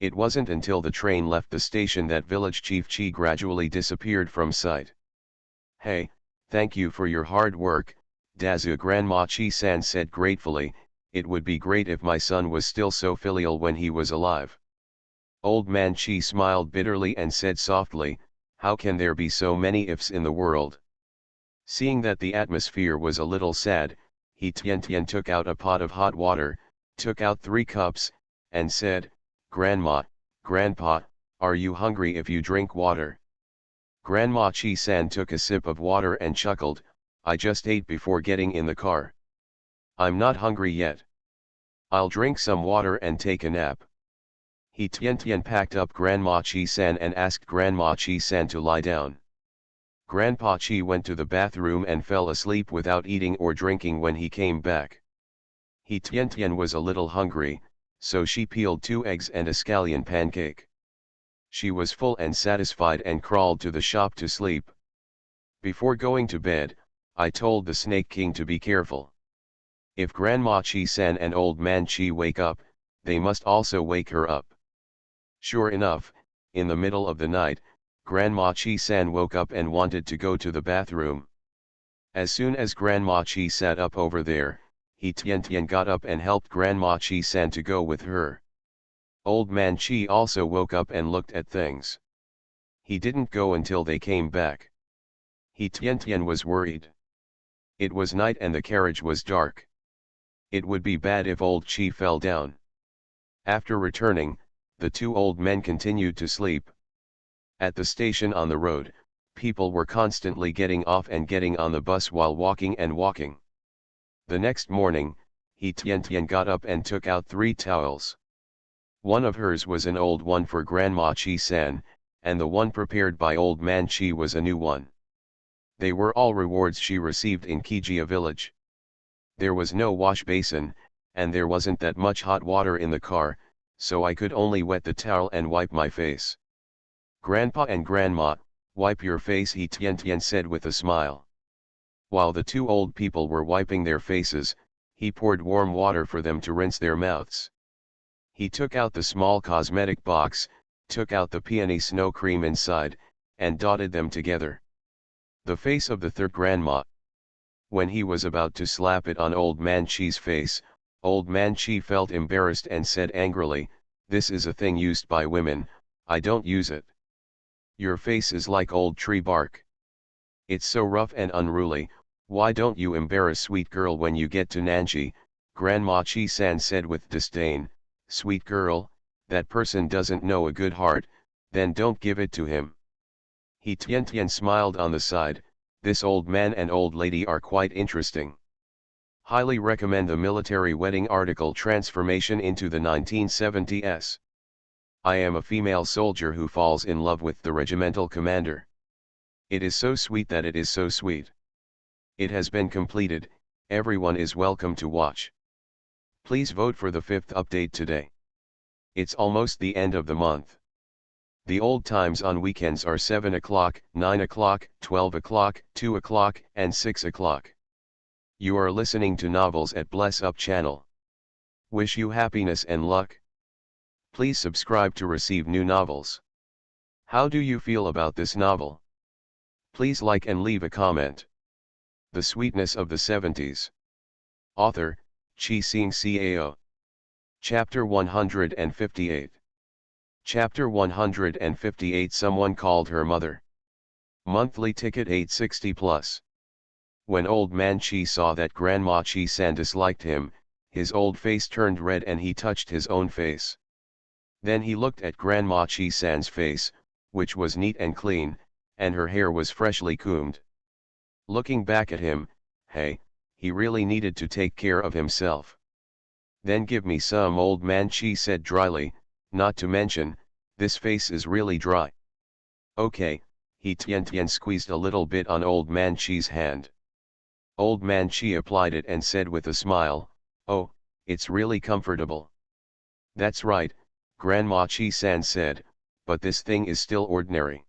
It wasn't until the train left the station that Village Chief Chi gradually disappeared from sight. Hey, thank you for your hard work, Dazu, Grandma Chi-san said gratefully. It would be great if my son was still so filial when he was alive. Old Man Chi smiled bitterly and said softly, how can there be so many ifs in the world? Seeing that the atmosphere was a little sad, he Tien took out a pot of hot water, took out 3 cups, and said, Grandma, Grandpa, are you hungry if you drink water? Grandma Chi-san took a sip of water and chuckled, I just ate before getting in the car. I'm not hungry yet. I'll drink some water and take a nap. He Tien packed up Grandma Chi-san and asked Grandma Chi-san to lie down. Grandpa Chi went to the bathroom and fell asleep without eating or drinking when he came back. He Tien was a little hungry, so she peeled 2 eggs and a scallion pancake. She was full and satisfied and crawled to the shop to sleep. Before going to bed, I told the Snake King to be careful. If Grandma Chi-san and Old Man Chi wake up, they must also wake her up. Sure enough, in the middle of the night, Grandma Chi-san woke up and wanted to go to the bathroom. As soon as Grandma Chi sat up over there, he Tien got up and helped Grandma Chi-san to go with her. Old Man Chi also woke up and looked at things. He didn't go until they came back. He Tien was worried. It was night and the carriage was dark. It would be bad if Old Chi fell down. After returning, the 2 old men continued to sleep. At the station on the road, people were constantly getting off and getting on the bus while walking and walking. The next morning, he Tien got up and took out 3 towels. One of hers was an old one for Grandma Chi-san, and the one prepared by Old Man Chi was a new one. They were all rewards she received in Kijia village. There was no wash basin, and there wasn't that much hot water in the car, so I could only wet the towel and wipe my face. Grandpa and Grandma, wipe your face, he Tien said with a smile. While the 2 old people were wiping their faces, he poured warm water for them to rinse their mouths. He took out the small cosmetic box, took out the peony snow cream inside, and dotted them together. The face of the 3rd grandma. When he was about to slap it on Old Man Chi's face, Old Man Chi felt embarrassed and said angrily, this is a thing used by women, I don't use it. Your face is like old tree bark. It's so rough and unruly, why don't you embarrass sweet girl when you get to Nanji? Grandma Chi-san said with disdain, sweet girl, that person doesn't know a good heart, then don't give it to him. He Tien smiled on the side, this old man and old lady are quite interesting. Highly recommend the military wedding article Transformation into the 1970s. I am a female soldier who falls in love with the regimental commander. It is so sweet that it is so sweet. It has been completed, everyone is welcome to watch. Please vote for the 5th update today. It's almost the end of the month. The old times on weekends are 7 o'clock, 9 o'clock, 12 o'clock, 2 o'clock, and 6 o'clock. You are listening to Novels at Bless Up channel. Wish you happiness and luck. Please subscribe to receive new novels. How do you feel about this novel? Please like and leave a comment. The Sweetness of the 70s. Author, Chi Sing Cao. Chapter 158. Chapter 158 Someone called her mother. Monthly ticket 860 plus. When old man Chi saw that Grandma Chi-san disliked him, his old face turned red and he touched his own face. Then he looked at Grandma Chi-san's face, which was neat and clean, and her hair was freshly combed. Looking back at him, hey, he really needed to take care of himself. Then give me some, old man Chi said dryly, not to mention, this face is really dry. Okay, he Tian squeezed a little bit on old man Chi's hand. Old man Chi applied it and said with a smile, oh, it's really comfortable. That's right, Grandma Chi-san said, but this thing is still ordinary.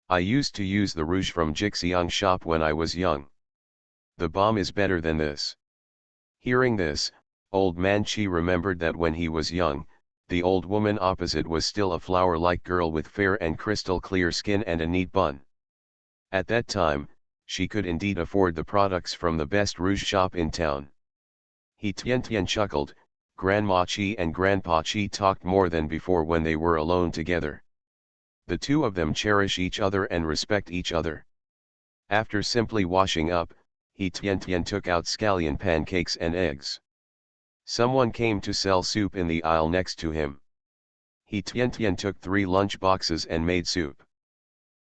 I used to use the rouge from Jixiang shop when I was young. The balm is better than this. Hearing this, old man Chi remembered that when he was young, the old woman opposite was still a flower-like girl with fair and crystal-clear skin and a neat bun. At that time, she could indeed afford the products from the best rouge shop in town. He Tian chuckled. Grandma Chi and Grandpa Chi talked more than before when they were alone together. The two of them cherish each other and respect each other. After simply washing up, he Tian took out scallion pancakes and eggs. Someone came to sell soup in the aisle next to him. He Tian took 3 lunch boxes and made soup.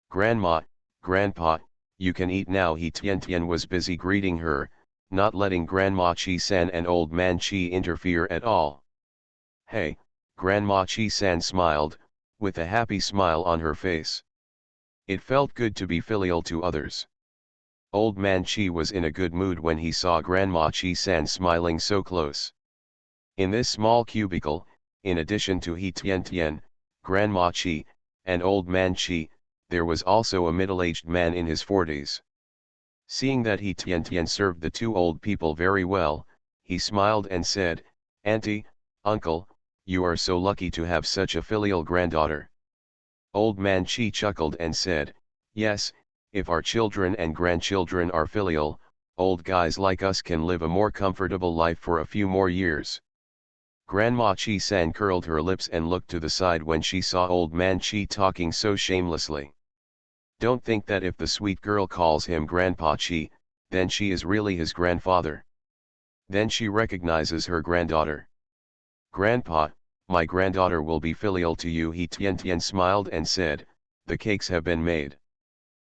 Grandma, Grandpa, you can eat now. He Tian was busy greeting her, not letting Grandma Chi-san and old man Chi interfere at all. Hey, Grandma Chi-san smiled, with a happy smile on her face. It felt good to be filial to others. Old man Chi was in a good mood when he saw Grandma Chi-san smiling so close. In this small cubicle, in addition to He Tian, Grandma Chi, and old man Chi, there was also a middle-aged man in his 40s. Seeing that He Tian served the 2 old people very well, he smiled and said, Auntie, Uncle, you are so lucky to have such a filial granddaughter. Old man Chi chuckled and said, yes, if our children and grandchildren are filial, old guys like us can live a more comfortable life for a few more years. Grandma Chi-san curled her lips and looked to the side when she saw old man Chi talking so shamelessly. Don't think that if the sweet girl calls him Grandpa Chi, then she is really his grandfather. Then she recognizes her granddaughter. Grandpa, my granddaughter will be filial to you. He Tian smiled and said, the cakes have been made.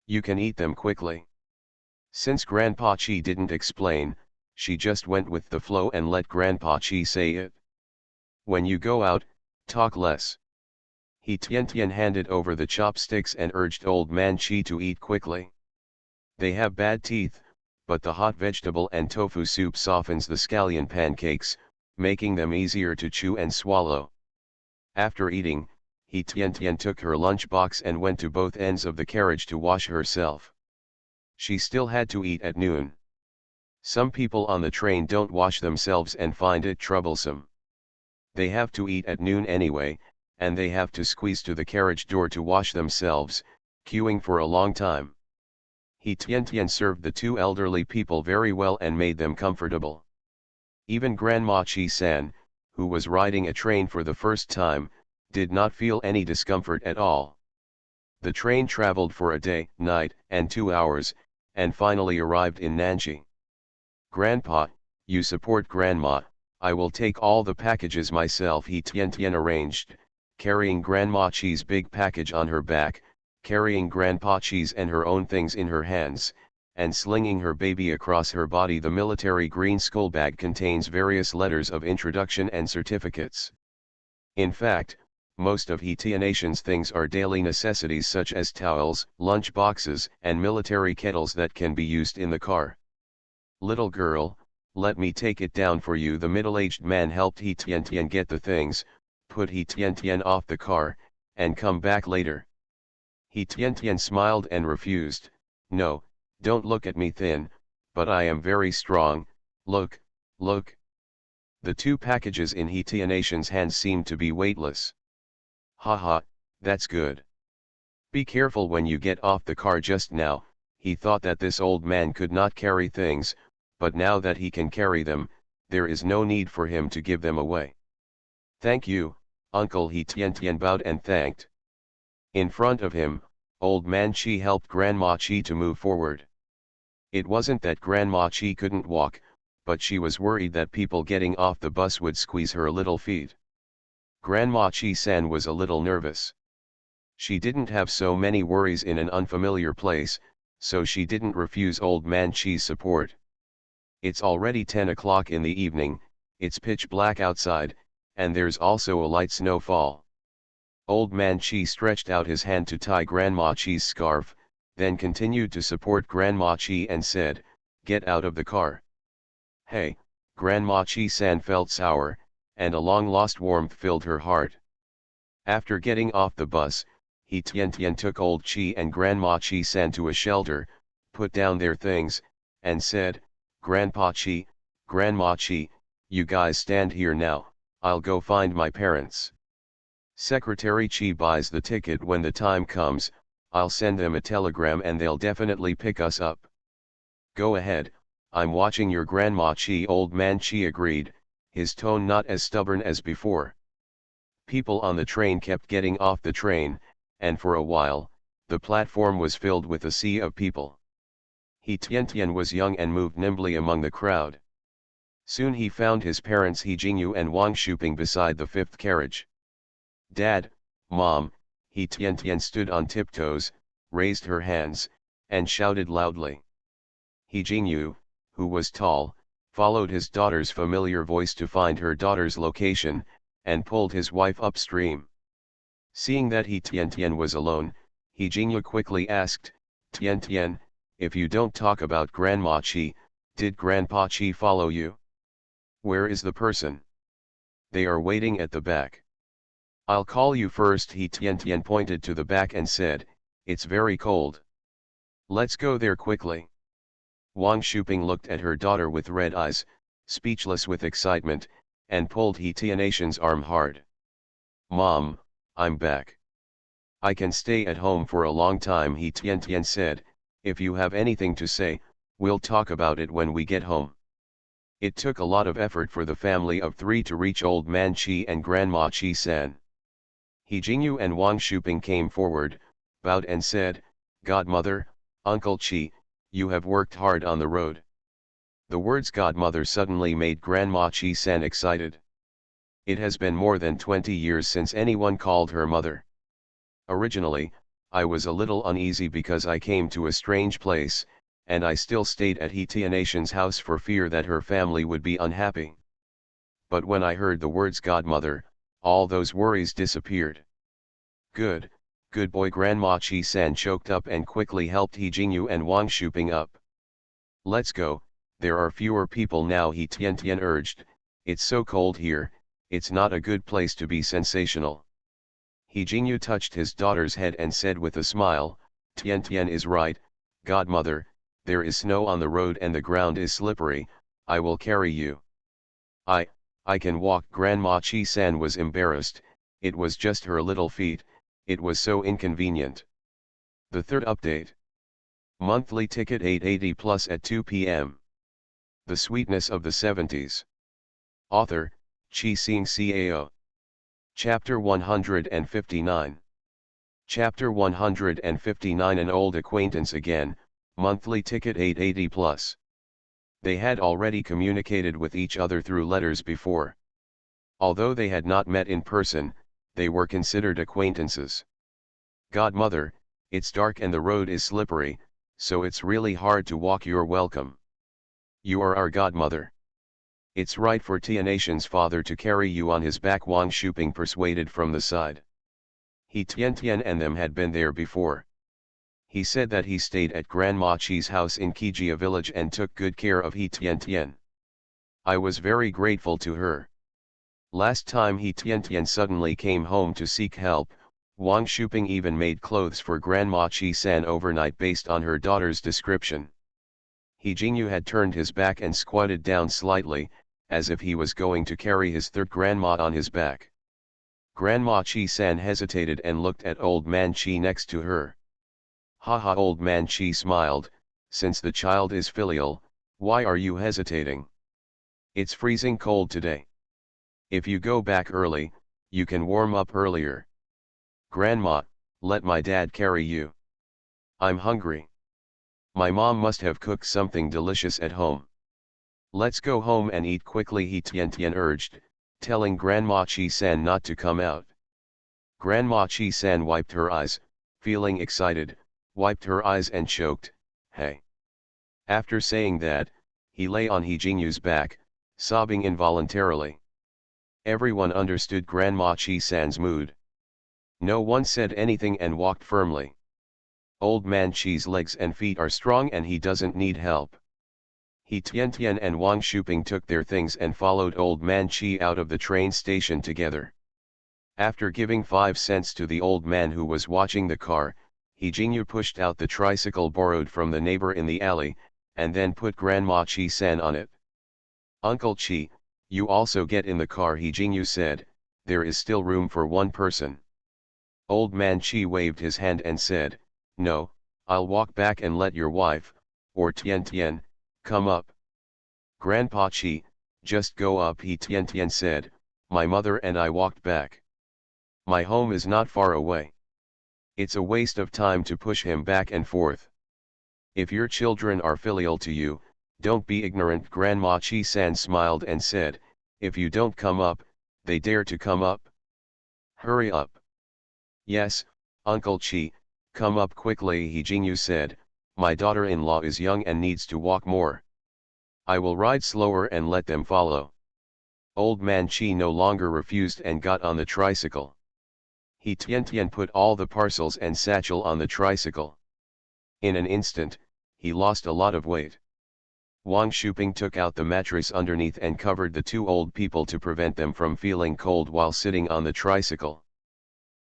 You can eat them quickly. Since Grandpa Chi didn't explain, she just went with the flow and let Grandpa Chi say it. When you go out, talk less. He Tian handed over the chopsticks and urged old man Chi to eat quickly. They have bad teeth, but the hot vegetable and tofu soup softens the scallion pancakes, making them easier to chew and swallow. After eating, He Tian took her lunchbox and went to both ends of the carriage to wash herself. She still had to eat at noon. Some people on the train don't wash themselves and find it troublesome. They have to eat at noon anyway, and they have to squeeze to the carriage door to wash themselves, queuing for a long time. He Tian served the 2 elderly people very well and made them comfortable. Even Grandma Chi-san, who was riding a train for the first time, did not feel any discomfort at all. The train traveled for a day, night, and 2 hours, and finally arrived in Nanjing. Grandpa, you support Grandma, I will take all the packages myself. He Tian arranged, carrying Grandma Chi's big package on her back, carrying Grandpa Chi's and her own things in her hands, and slinging her baby across her body. The military green school bag contains various letters of introduction and certificates. In fact, most of He Tian's things are daily necessities such as towels, lunch boxes, and military kettles that can be used in the car. Little girl, let me take it down for you. The middle-aged man helped He Tian get the things, put He Tian off the car, and come back later. He Tian smiled and refused, no, don't look at me thin, but I am very strong, look, look. The 2 packages in He Tian's hands seemed to be weightless. Haha, that's good. Be careful when you get off the car. Just now, he thought that this old man could not carry things, but now that he can carry them, there is no need for him to give them away. Thank you, Uncle He Tian bowed and thanked. In front of him, Old Man Chi helped Grandma Chi to move forward. It wasn't that Grandma Chi couldn't walk, but she was worried that people getting off the bus would squeeze her little feet. Grandma Chi-san was a little nervous. She didn't have so many worries in an unfamiliar place, so she didn't refuse Old Man Chi's support. It's already 10 o'clock in the evening, it's pitch black outside, and there's also a light snowfall. Old Man Chi stretched out his hand to tie Grandma Chi's scarf, then continued to support Grandma Chi and said, "Get out of the car." Hey, Grandma Chi-san felt sour, and a long-lost warmth filled her heart. After getting off the bus, He Tian took Old Chi and Grandma Chi-san to a shelter, put down their things, and said, "Grandpa Chi, Grandma Chi, you guys stand here now, I'll go find my parents. Secretary Chi buys the ticket when the time comes, I'll send them a telegram and they'll definitely pick us up." "Go ahead, I'm watching your Grandma Chi." Old Man Chi agreed, his tone not as stubborn as before. People on the train kept getting off the train, and for a while, the platform was filled with a sea of people. He Tian was young and moved nimbly among the crowd. Soon he found his parents He Jingyu and Wang Shuping beside the fifth carriage. "Dad, Mom," He Tian stood on tiptoes, raised her hands, and shouted loudly. He Jingyu, who was tall, followed his daughter's familiar voice to find her daughter's location, and pulled his wife upstream. Seeing that He Tian was alone, He Jingyu quickly asked, "Tian, if you don't talk about Grandma Chi, did Grandpa Chi follow you? Where is the person?" "They are waiting at the back." "I'll call you first." He Tian pointed to the back and said, "It's very cold. Let's go there quickly." Wang Shuping looked at her daughter with red eyes, speechless with excitement, and pulled He Tian's arm hard. "Mom, I'm back. I can stay at home for a long time." He Tian said, "If you have anything to say, we'll talk about it when we get home." It took a lot of effort for the family of three to reach Old Man Chi and Grandma Chi-san. He Jingyu and Wang Shuping came forward, bowed and said, "Godmother, Uncle Chi, you have worked hard on the road." The words godmother suddenly made Grandma Chi-san excited. It has been more than 20 years since anyone called her mother. Originally, I was a little uneasy because I came to a strange place, and I still stayed at He Tian's house for fear that her family would be unhappy. But when I heard the words godmother, all those worries disappeared. Good boy." Grandma Chi-san choked up and quickly helped He Jingyu and Wang Shuping up. "Let's go, there are fewer people now." He Tian urged, "It's so cold here, it's not a good place to be sensational." He Jingyu touched his daughter's head and said with a smile, Tian is right, godmother, there is snow on the road and the ground is slippery, I will carry you." I can walk." Grandma Chi-san was embarrassed, it was just her little feet, it was so inconvenient. The third update. Monthly ticket 880 plus at 2 p.m. The Sweetness of the Seventies. Author, Chi Sing Cao. Chapter 159. Chapter 159. An old acquaintance again, monthly ticket 880 plus. They had already communicated with each other through letters before. Although they had not met in person, they were considered acquaintances. "Godmother, it's dark and the road is slippery, so it's really hard to walk. You're welcome. You are our godmother. It's right for Tian's father to carry you on his back." Wang Shuping persuaded from the side. He Tian and them had been there before. He said that he stayed at Grandma Chi's house in Kijia village and took good care of He Tian. I was very grateful to her. Last time He Tian suddenly came home to seek help, Wang Shuping even made clothes for Grandma Chi-san overnight based on her daughter's description. He Jingyu had turned his back and squatted down slightly, as if he was going to carry his third grandma on his back. Grandma Chi-san hesitated and looked at Old Man Chi next to her. "Haha." Old Man Chi smiled, "Since the child is filial, why are you hesitating? It's freezing cold today. If you go back early, You can warm up earlier. Grandma, let my dad carry you. I'm hungry. My mom must have cooked something delicious at home. Let's go home and eat quickly, he Tian urged, telling Grandma Chi-san not to come out. Grandma Chi-san wiped her eyes, feeling excited, wiped her eyes and choked, hey. After saying that, he lay on He Jingyu's back, sobbing involuntarily. Everyone understood Grandma Chi-san's mood. No one said anything and walked firmly. Old man Chi's legs and feet are strong and he doesn't need help. He Tian and Wang Shuping took their things and followed old man Chi out of the train station together. After giving 5 cents to the old man who was watching the car, He Jingyu pushed out the tricycle borrowed from the neighbor in the alley, and then put Grandma Chi-san on it. Uncle Chi, you also get in the car, He Jingyu said, there is still room for one person. Old man Chi waved his hand and said, no, I'll walk back and let your wife, or Tian, come up. Grandpa Chi, just go up, He Tian said, my mother and I walked back. My home is not far away. It's a waste of time to push him back and forth. If your children are filial to you, don't be ignorant. Grandma Chi-san smiled and said, if you don't come up, they dare to come up. Hurry up. Yes, Uncle Chi, come up quickly, He Jingyu said, my daughter-in-law is young and needs to walk more. I will ride slower and let them follow. Old man Chi no longer refused and got on the tricycle. He Tian put all the parcels and satchel on the tricycle. In an instant, he lost a lot of weight. Wang Shuping took out the mattress underneath and covered the two old people to prevent them from feeling cold while sitting on the tricycle.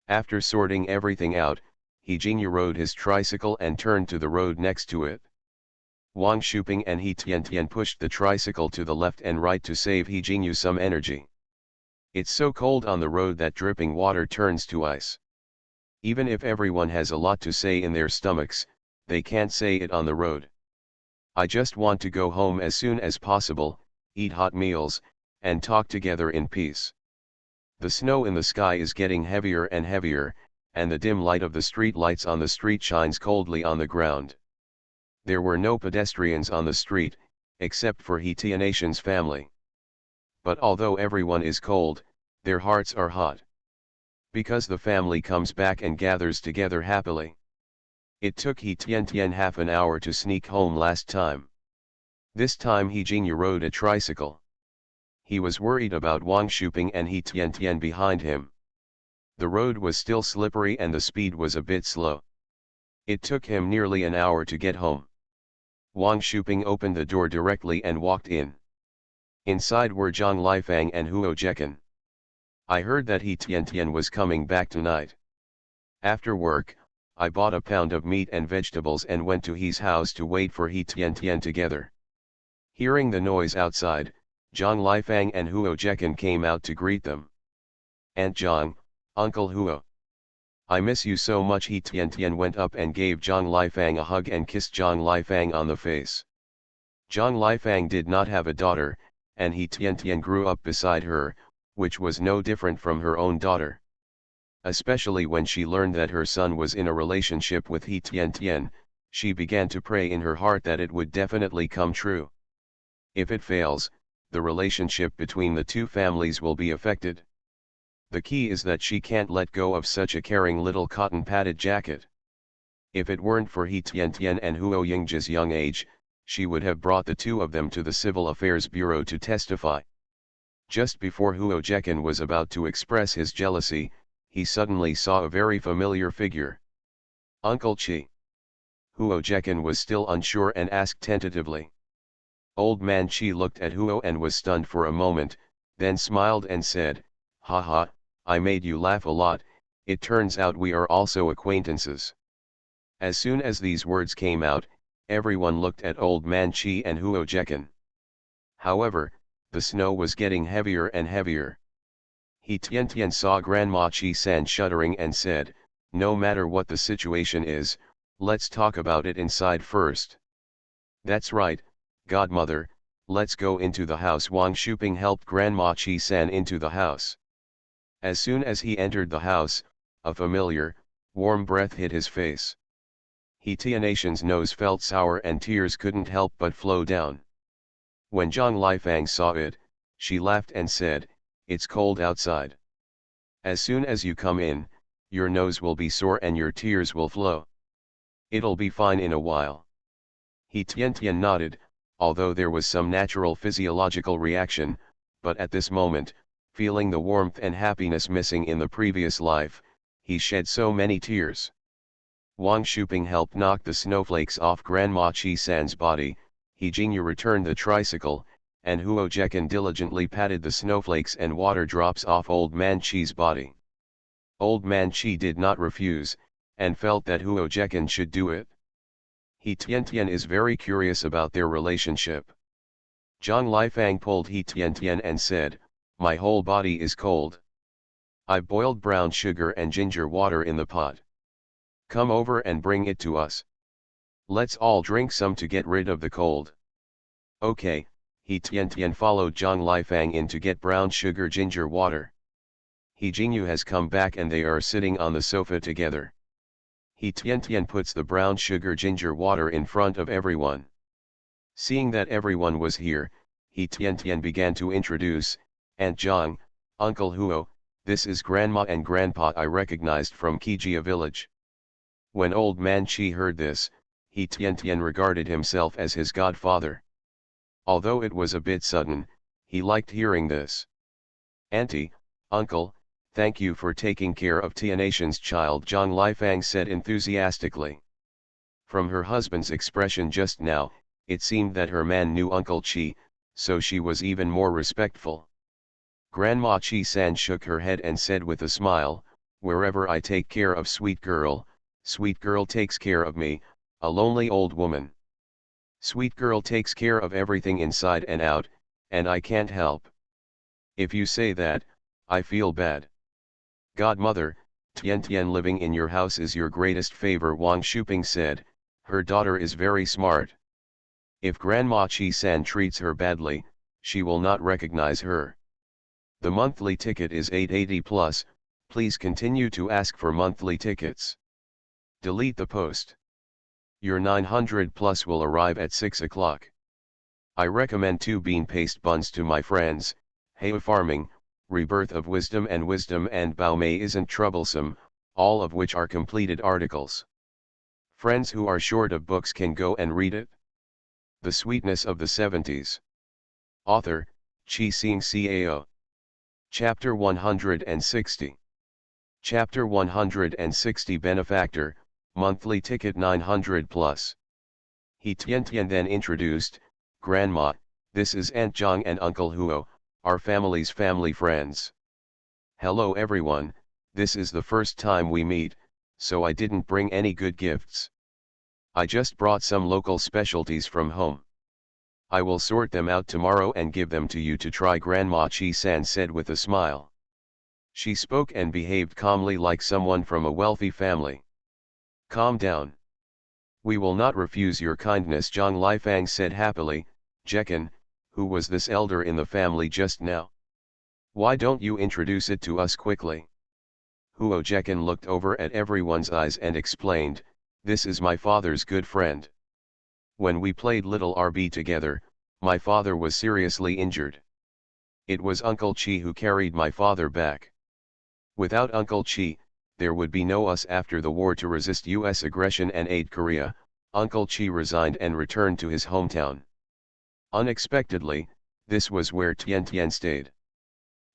After sorting everything out, He Jingyu rode his tricycle and turned to the road next to it. Wang Shuping and He Tian pushed the tricycle to the left and right to save He Jingyu some energy. It's so cold on the road that dripping water turns to ice. Even if everyone has a lot to say in their stomachs, they can't say it on the road. I just want to go home as soon as possible, eat hot meals, and talk together in peace. The snow in the sky is getting heavier and heavier, and the dim light of the street lights on the street shines coldly on the ground. There were no pedestrians on the street, except for He Tian's family. But although everyone is cold, their hearts are hot. Because the family comes back and gathers together happily. It took He Tian half an hour to sneak home last time. This time He Jingyu rode a tricycle. He was worried about Wang Shuping and He Tian behind him. The road was still slippery and the speed was a bit slow. It took him nearly an hour to get home. Wang Shuping opened the door directly and walked in. Inside were Zhang Lifang and Huo Jekan. I heard that He Tian was coming back tonight. After work, I bought a pound of meat and vegetables and went to his house to wait for He Tian together. Hearing the noise outside, Zhang Lifang and Huo Jekan came out to greet them. Aunt Zhang, Uncle Huo. I miss you so much. He Tian went up and gave Zhang Lifang a hug and kissed Zhang Lifang on the face. Zhang Lifang did not have a daughter, and He Tian grew up beside her, which was no different from her own daughter. Especially when she learned that her son was in a relationship with He Tian, she began to pray in her heart that it would definitely come true. If it fails, the relationship between the two families will be affected. The key is that she can't let go of such a caring little cotton-padded jacket. If it weren't for He Tian and Huo Yingji's young age, she would have brought the two of them to the Civil Affairs Bureau to testify. Just before Huo Jekan was about to express his jealousy, he suddenly saw a very familiar figure. Uncle Chi. Huo Jekan was still unsure and asked tentatively. Old man Chi looked at Huo and was stunned for a moment, then smiled and said, "Ha ha, I made you laugh a lot, it turns out we are also acquaintances." As soon as these words came out, everyone looked at old man Chi and Huo Jekan. However, the snow was getting heavier and heavier. He Tian saw Grandma Chi-san shuddering and said, "No matter what the situation is, let's talk about it inside first." "That's right, godmother, let's go into the house." Wang Shuping helped Grandma Chi-san into the house. As soon as he entered the house, a familiar, warm breath hit his face. Tian's nose felt sour and tears couldn't help but flow down. When Zhang Lifang saw it, she laughed and said, "It's cold outside. As soon as you come in, your nose will be sore and your tears will flow. It'll be fine in a while." Tian nodded, although there was some natural physiological reaction, but at this moment, feeling the warmth and happiness missing in the previous life, he shed so many tears. Wang Shuping helped knock the snowflakes off Grandma Chi San's body, He Jingyu returned the tricycle, and Huo Jekan diligently patted the snowflakes and water drops off Old Man Chi's body. Old Man Chi did not refuse, and felt that Huo Jekan should do it. Tian is very curious about their relationship. Zhang Lifang pulled Tian and said, "My whole body is cold. I've boiled brown sugar and ginger water in the pot. Come over and bring it to us. Let's all drink some to get rid of the cold." Okay, Tian followed Zhang Lifang in to get brown sugar ginger water. Jingyu has come back and they are sitting on the sofa together. Tian puts the brown sugar ginger water in front of everyone. Seeing that everyone was here, Tian began to introduce, "Aunt Zhang, Uncle Huo, this is Grandma and Grandpa I recognized from Kijia village." When Old Man Chi heard this, Tian regarded himself as his godfather. Although it was a bit sudden, he liked hearing this. "Auntie, Uncle, thank you for taking care of Tian's child," Zhang Lifang said enthusiastically. From her husband's expression just now, it seemed that her man knew Uncle Chi, so she was even more respectful. Grandma Chi San shook her head and said with a smile, "Wherever I take care of sweet girl takes care of me, a lonely old woman. Sweet girl takes care of everything inside and out, and I can't help. If you say that, I feel bad. Godmother, Tian living in your house is your greatest favor," Wang Shuping said. "Her daughter is very smart. If Grandma Chi San treats her badly, she will not recognize her. The monthly ticket is 880 plus, please continue to ask for monthly tickets. Delete the post. Your 900 plus will arrive at 6 o'clock. I recommend 2 bean paste buns to my friends, Heo Farming, Rebirth of Wisdom and Bao Mei Isn't Troublesome, all of which are completed articles. Friends who are short of books can go and read it. The Sweetness of the 70s. Author, Chi Sing Cao. Chapter 160. Chapter 160 Benefactor, monthly ticket 900 plus. Tian then introduced, "Grandma, this is Aunt Zhang and Uncle Huo, our family's family friends. Hello everyone, this is the first time we meet, so I didn't bring any good gifts. I just brought some local specialties from home. I will sort them out tomorrow and give them to you to try," Grandma Chi San said with a smile. She spoke and behaved calmly like someone from a wealthy family. "Calm down. We will not refuse your kindness," Zhang Lifang said happily. "Jekan, who was this elder in the family just now? Why don't you introduce it to us quickly?" Huo Jekan looked over at everyone's eyes and explained, "This is my father's good friend. When we played Little RB together, my father was seriously injured. It was Uncle Chi who carried my father back. Without Uncle Chi, there would be no us after the war to resist US aggression and aid Korea. Uncle Chi resigned and returned to his hometown. Unexpectedly, this was where Tian stayed.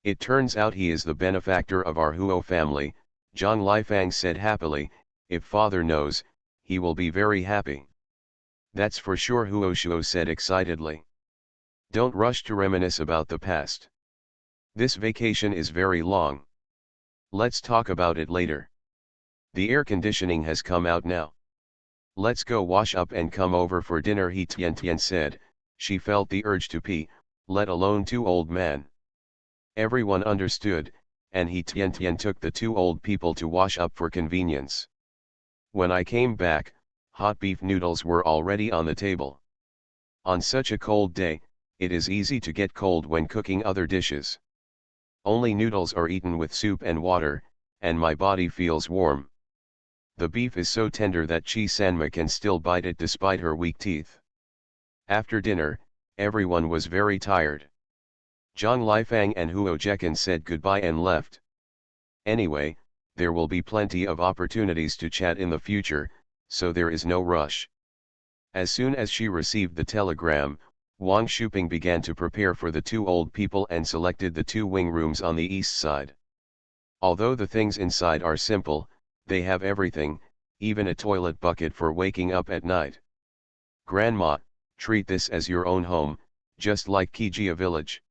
It turns out he is the benefactor of our Huo family," Zhang Lifang said happily. "If father knows, he will be very happy." "That's for sure," Huo Shuo said excitedly. "Don't rush to reminisce about the past. This vacation is very long. Let's talk about it later. The air conditioning has come out now. Let's go wash up and come over for dinner," Tian said. She felt the urge to pee, let alone 2 old men. Everyone understood, and Tian took the 2 old people to wash up for convenience. When I came back, hot beef noodles were already on the table. On such a cold day, it is easy to get cold when cooking other dishes. Only noodles are eaten with soup and water, and my body feels warm. The beef is so tender that Chi-sanma can still bite it despite her weak teeth. After dinner, everyone was very tired. Zhang Lifang and Huo Jekan said goodbye and left. Anyway, there will be plenty of opportunities to chat in the future, so there is no rush. As soon as she received the telegram, Wang Shuping began to prepare for the two old people and selected the two wing rooms on the east side. Although the things inside are simple, they have everything, even a toilet bucket for waking up at night. Grandma, treat this as your own home, just like Kijia village.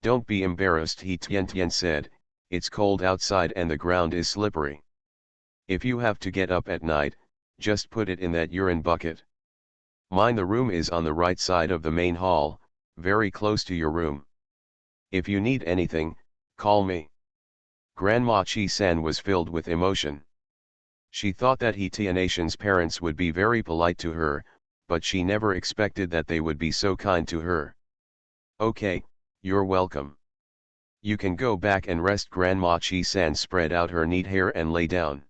Don't be embarrassed, he Tian said, it's cold outside and the ground is slippery. If you have to get up at night, just put it in that urine bucket. Mine, the room is on the right side of the main hall, very close to your room. If you need anything, call me. Grandma Chi-san was filled with emotion. She thought that He Tianatian's parents would be very polite to her, but she never expected that they would be so kind to her. Okay, you're welcome. You can go back and rest. Grandma Chi-san spread out her neat hair and lay down.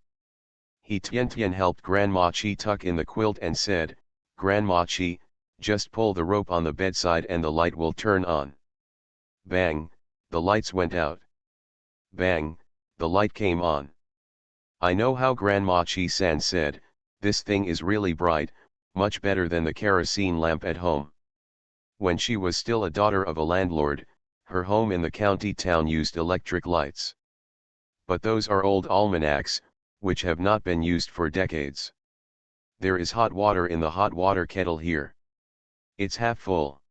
He Tian helped Grandma Chi tuck in the quilt and said, Grandma Chi, just pull the rope on the bedside and the light will turn on. Bang, the lights went out. Bang, the light came on. I know how, Grandma Chi-san said, this thing is really bright, much better than the kerosene lamp at home. When she was still a daughter of a landlord, her home in the county town used electric lights. But those are old almanacs, which have not been used for decades. There is hot water in the hot water kettle here. It's half full.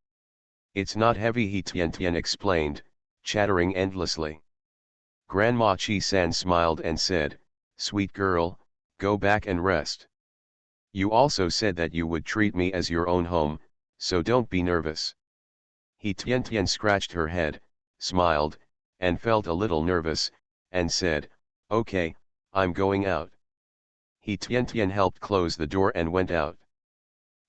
It's not heavy, he Tian explained, chattering endlessly. Grandma Chi-san smiled and said, sweet girl, go back and rest. You also said that you would treat me as your own home, so don't be nervous. He Tian scratched her head, smiled, and felt a little nervous, and said, okay, I'm going out. He Tian helped close the door and went out.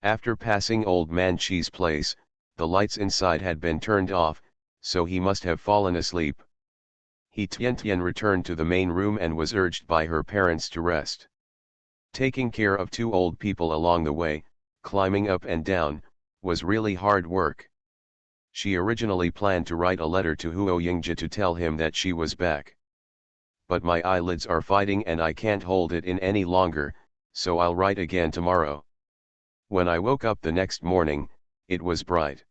After passing Old Man Chi's place, the lights inside had been turned off, so he must have fallen asleep. He Tian returned to the main room and was urged by her parents to rest. Taking care of two old people along the way, climbing up and down, was really hard work. She originally planned to write a letter to Huo Yingji to tell him that she was back. But my eyelids are fighting and I can't hold it in any longer, so I'll write again tomorrow. When I woke up the next morning, it was bright.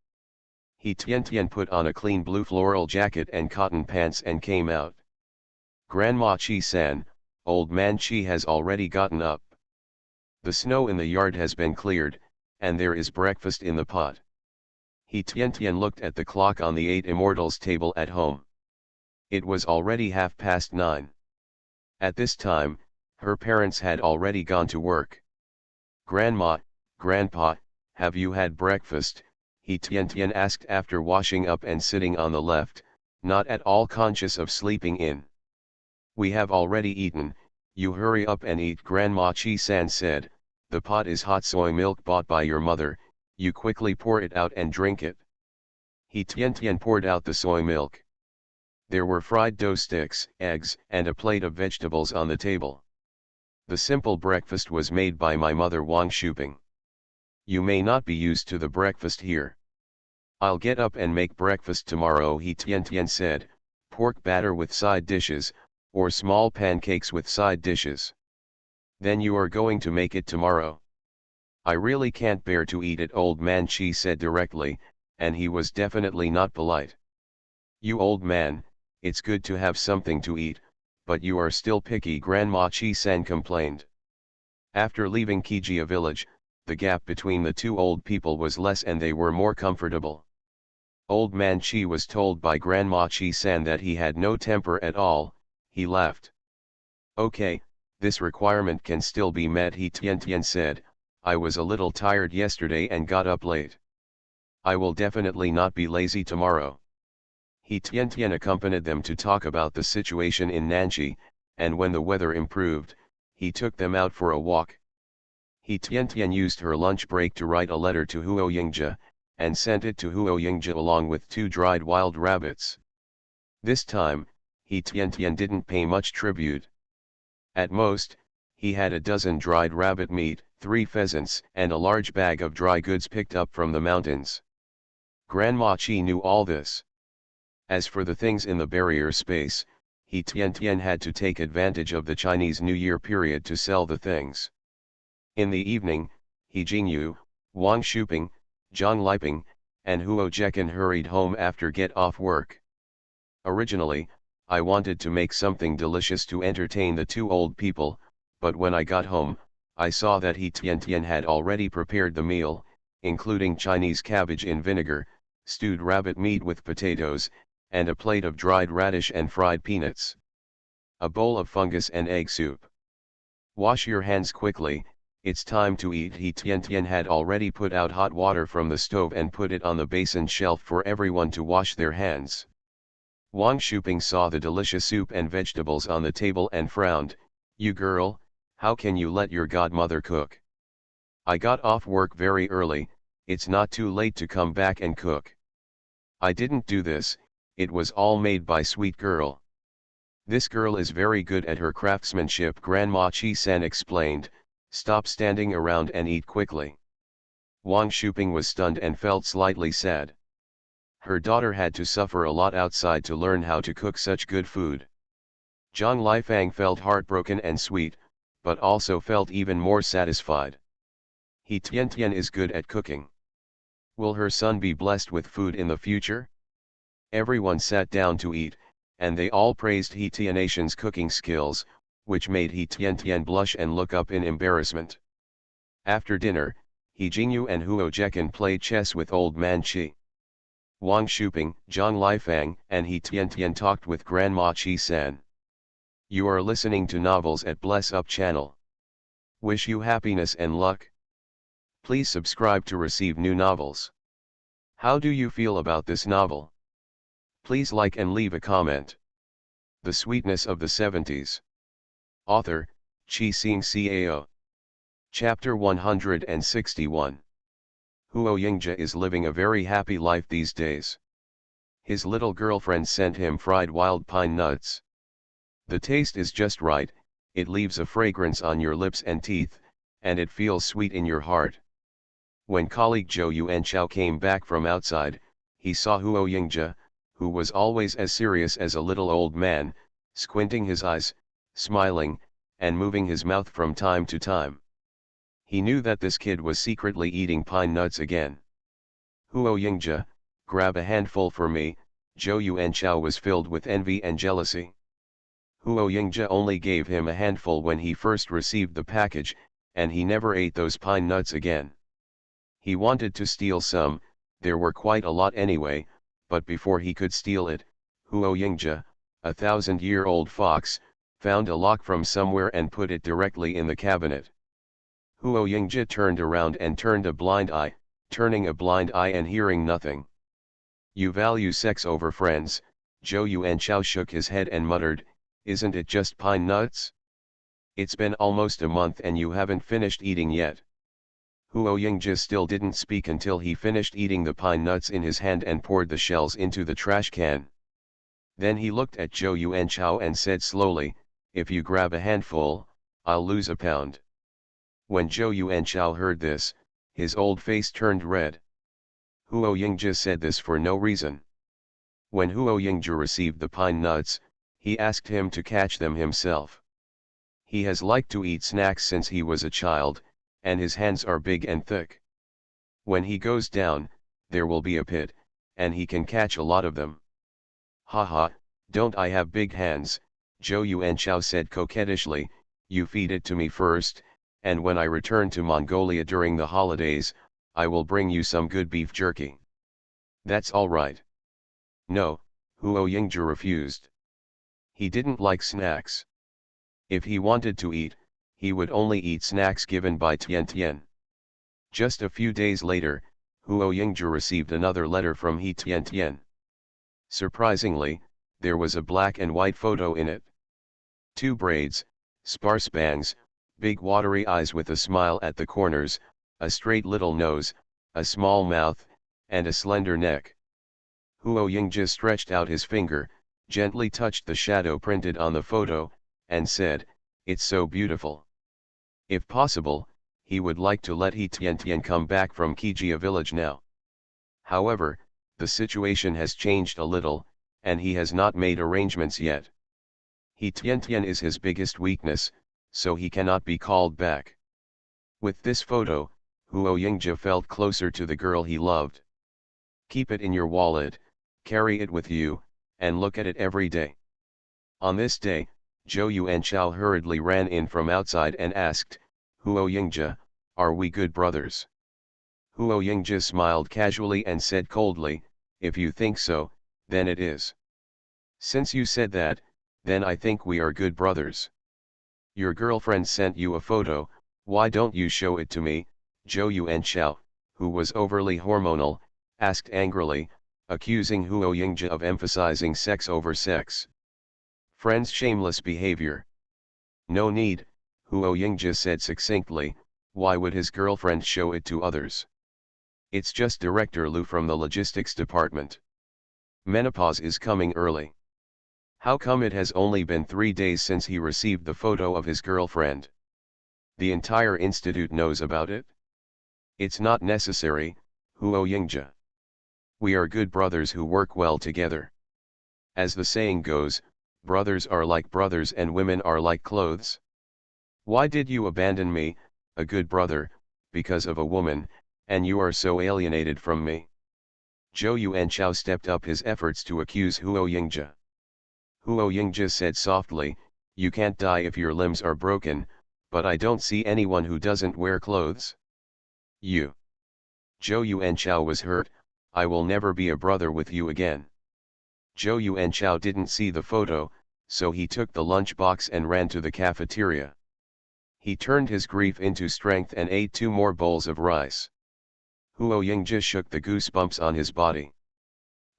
He Tian put on a clean blue floral jacket and cotton pants and came out. Grandma Chi-san, Old Man Chi has already gotten up. The snow in the yard has been cleared, and there is breakfast in the pot. He Tian looked at the clock on the 8 Immortals table at home. It was already 9:30. At this time, her parents had already gone to work. Grandma, Grandpa, have you had breakfast? He Tian asked after washing up and sitting on the left, not at all conscious of sleeping in. We have already eaten, you hurry up and eat, Grandma Chi-san said, the pot is hot soy milk bought by your mother, you quickly pour it out and drink it. He Tian poured out the soy milk. There were fried dough sticks, eggs, and a plate of vegetables on the table. The simple breakfast was made by my mother Wang Shuping. You may not be used to the breakfast here. I'll get up and make breakfast tomorrow, He Tian said, pork batter with side dishes, or small pancakes with side dishes. Then you are going to make it tomorrow? I really can't bear to eat it, Old Man Chi said directly, and he was definitely not polite. You old man, it's good to have something to eat, but you are still picky, Grandma Chi-san complained. After leaving Kijia village, the gap between the two old people was less and they were more comfortable. Old Man Chi was told by Grandma Chi-san that he had no temper at all. He laughed. Okay, this requirement can still be met, He Tian said, I was a little tired yesterday and got up late. I will definitely not be lazy tomorrow. He Tian accompanied them to talk about the situation in Nanxi, and when the weather improved, he took them out for a walk. He Tian used her lunch break to write a letter to Huo Yingji, and sent it to Huo Yingji along with 2 dried wild rabbits. This time, He Tian didn't pay much tribute. At most, he had a dozen dried rabbit meat, 3 pheasants, and a large bag of dry goods picked up from the mountains. Grandma Chi knew all this. As for the things in the barrier space, He Tian had to take advantage of the Chinese New Year period to sell the things. In the evening, He Jingyu, Wang Shuping, Zhang Liping, and Huo Jekan hurried home after get off work. Originally, I wanted to make something delicious to entertain the 2 old people, but when I got home, I saw that He Tian had already prepared the meal, including Chinese cabbage in vinegar, stewed rabbit meat with potatoes, and a plate of dried radish and fried peanuts. A bowl of fungus and egg soup. Wash your hands quickly, it's time to eat. He Tian had already put out hot water from the stove and put it on the basin shelf for everyone to wash their hands. Wang Shuping saw the delicious soup and vegetables on the table and frowned. You girl, how can you let your godmother cook? I got off work very early, it's not too late to come back and cook. I didn't do this, it was all made by sweet girl. This girl is very good at her craftsmanship, Grandma Chi-san explained. Stop standing around and eat quickly. Wang Shuping was stunned and felt slightly sad. Her daughter had to suffer a lot outside to learn how to cook such good food. Zhang Lifang felt heartbroken and sweet, but also felt even more satisfied. He Tian is good at cooking. Will her son be blessed with food in the future? Everyone sat down to eat, and they all praised He Tian's cooking skills, which made He Tian blush and look up in embarrassment. After dinner, He Jingyu and Huo Jekan played chess with Old Man Chi. Wang Shuping, Zhang Lifang, and He Tian talked with Grandma Chi-san. You are listening to Novels at Bless Up channel. Wish you happiness and luck. Please subscribe to receive new novels. How do you feel about this novel? Please like and leave a comment. The Sweetness of the 70s. Author, Chi Sing Cao. Chapter 161. Huo Yingzhe is living a very happy life these days. His little girlfriend sent him fried wild pine nuts. The taste is just right, it leaves a fragrance on your lips and teeth, and it feels sweet in your heart. When colleague Zhou Yuanchao came back from outside, he saw Huo Yingzhe, who was always as serious as a little old man, squinting his eyes, smiling, and moving his mouth from time to time. He knew that this kid was secretly eating pine nuts again. Huo Yingzhe, grab a handful for me. Zhou Yuanchao was filled with envy and jealousy. Huo Yingzhe only gave him a handful when he first received the package, and he never ate those pine nuts again. He wanted to steal some, there were quite a lot anyway, but before he could steal it, Huo Yingzhe, a 1,000-year-old fox, found a lock from somewhere and put it directly in the cabinet. Huo Yingzhe turned around and turned a blind eye, turning a blind eye and hearing nothing. You value sex over friends, Zhou Yuanchao shook his head and muttered, isn't it just pine nuts? It's been almost a month and you haven't finished eating yet. Huo Yingzhe still didn't speak until he finished eating the pine nuts in his hand and poured the shells into the trash can. Then he looked at Zhou Yuanchao and said slowly, if you grab a handful, I'll lose a pound. When Zhou Yuanchao heard this, his old face turned red. Huo Yingzhe said this for no reason. When Huo Yingzhe received the pine nuts, he asked him to catch them himself. He has liked to eat snacks since he was a child, and his hands are big and thick. When he goes down, there will be a pit, and he can catch a lot of them. Haha, don't I have big hands, Zhou Yuanchao said coquettishly, you feed it to me first, and when I return to Mongolia during the holidays, I will bring you some good beef jerky. That's all right. No, Huo Yingzhe refused. He didn't like snacks. If he wanted to eat, he would only eat snacks given by Tian. Just a few days later, Huo Yingzhe received another letter from He Tian. Surprisingly, there was a black and white photo in it. 2 braids, sparse bangs, big watery eyes with a smile at the corners, a straight little nose, a small mouth, and a slender neck. Huo Yingzhe stretched out his finger, gently touched the shadow printed on the photo, and said, "It's so beautiful." If possible, he would like to let He Tian Tian come back from Kijia village now. However, the situation has changed a little, and he has not made arrangements yet. He Tian Tian is his biggest weakness, so he cannot be called back. With this photo, Huo Yingzhe felt closer to the girl he loved. Keep it in your wallet, carry it with you, and look at it every day. On this day, Zhou Yuanchao hurriedly ran in from outside and asked, "Huo Yingzhe, are we good brothers?" Huo Yingzhe smiled casually and said coldly, "If you think so, then it is. Since you said that, then I think we are good brothers. Your girlfriend sent you a photo, why don't you show it to me?" Zhou Yuanchao, who was overly hormonal, asked angrily, accusing Huo Yingzhe of emphasizing sex over sex. Friend's shameless behavior. "No need," Huo Yingzhe said succinctly, "why would his girlfriend show it to others? It's just Director Lu from the logistics department. Menopause is coming early. How come it has only been 3 days since he received the photo of his girlfriend? The entire institute knows about it? It's not necessary, Huo Yingzhe. We are good brothers who work well together. As the saying goes, brothers are like brothers and women are like clothes. Why did you abandon me, a good brother, because of a woman, and you are so alienated from me?" Zhou Yuanchao stepped up his efforts to accuse Huo Yingzhe. Huo Yingzhe said softly, "You can't die if your limbs are broken, but I don't see anyone who doesn't wear clothes." "You." Zhou Yuanchao was hurt, "I will never be a brother with you again." Zhou Yuanchao didn't see the photo, so he took the lunchbox and ran to the cafeteria. He turned his grief into strength and ate 2 more bowls of rice. Huo Yingzhe shook the goosebumps on his body.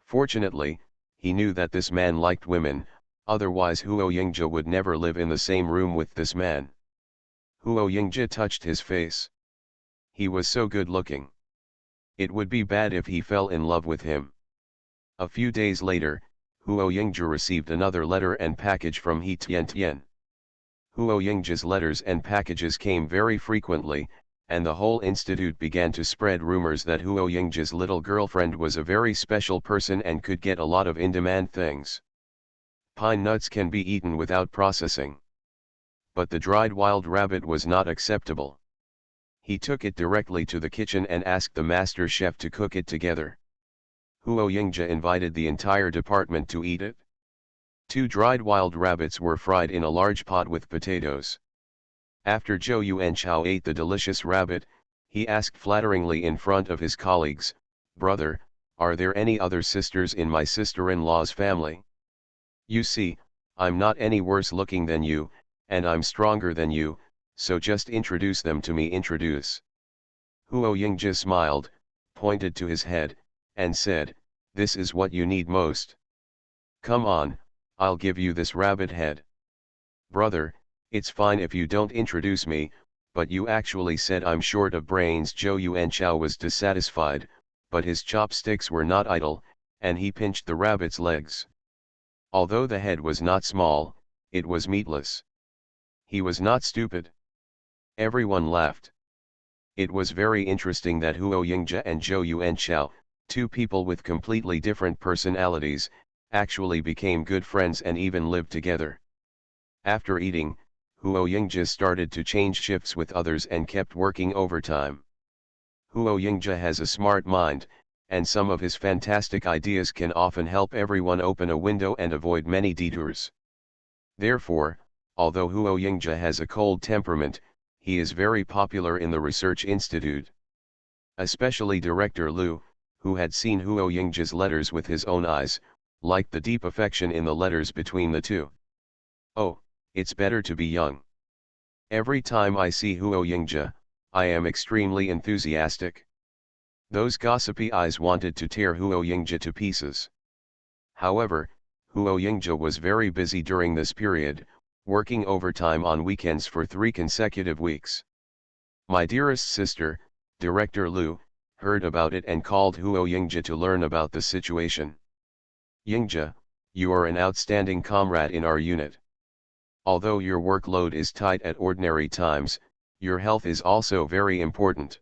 Fortunately, he knew that this man liked women, otherwise Huo Yingzhe would never live in the same room with this man. Huo Yingzhe touched his face. He was so good looking. It would be bad if he fell in love with him. A few days later, Huo Yingzhe received another letter and package from He Tian Tian. Huo Yingzhe's letters and packages came very frequently, and the whole institute began to spread rumors that Huo Yingzhe's little girlfriend was a very special person and could get a lot of in-demand things. Pine nuts can be eaten without processing. But the dried wild rabbit was not acceptable. He took it directly to the kitchen and asked the master chef to cook it together. Huo Yingzhe invited the entire department to eat it. 2 dried wild rabbits were fried in a large pot with potatoes. After Zhou Yuanchao ate the delicious rabbit, he asked flatteringly in front of his colleagues, "Brother, are there any other sisters in my sister-in-law's family? You see, I'm not any worse looking than you, and I'm stronger than you, so just introduce them to me." Introduce. Huo Yingzhe smiled, pointed to his head, and said, "This is what you need most. Come on, I'll give you this rabbit head." "Brother, it's fine if you don't introduce me, but you actually said I'm short of brains." Zhou Yuanchao was dissatisfied, but his chopsticks were not idle, and he pinched the rabbit's legs. Although the head was not small, it was meatless. He was not stupid. Everyone laughed. It was very interesting that Huo Yingzhe and Zhou Yuanchao, 2 people with completely different personalities, actually became good friends and even lived together. After eating, Huo Yingzhe started to change shifts with others and kept working overtime. Huo Yingzhe has a smart mind, and some of his fantastic ideas can often help everyone open a window and avoid many detours. Therefore, although Huo Yingzhe has a cold temperament, he is very popular in the research institute. Especially Director Lu, who had seen Huo Yingzhe's letters with his own eyes, liked the deep affection in the letters between the two. "Oh, it's better to be young. Every time I see Huo Yingzhe, I am extremely enthusiastic." Those gossipy eyes wanted to tear Huo Yingzhe to pieces. However, Huo Yingzhe was very busy during this period, working overtime on weekends for 3 consecutive weeks. My dearest sister, Director Lu, heard about it and called Huo Yingzhe to learn about the situation. "Yingzhe, You are an outstanding comrade in our unit. Although your workload is tight at ordinary times, your health is also very important.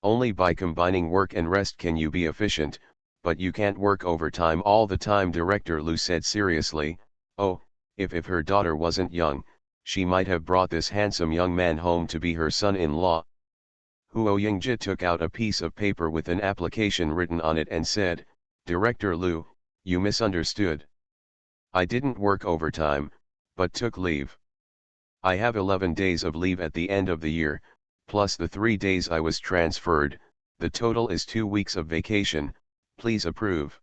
Only by combining work and rest can you be efficient, but you can't work overtime all the time, Director Lu said seriously. Oh, if her daughter wasn't young, she might have brought this handsome young man home to be her son-in-law. Huo Yingji took out a piece of paper with an application written on it and said, Director Lu, you misunderstood. I didn't work overtime, but took leave. I have 11 days of leave at the end of the year, plus the 3 days I was transferred. The total is 2 weeks of vacation. Please approve.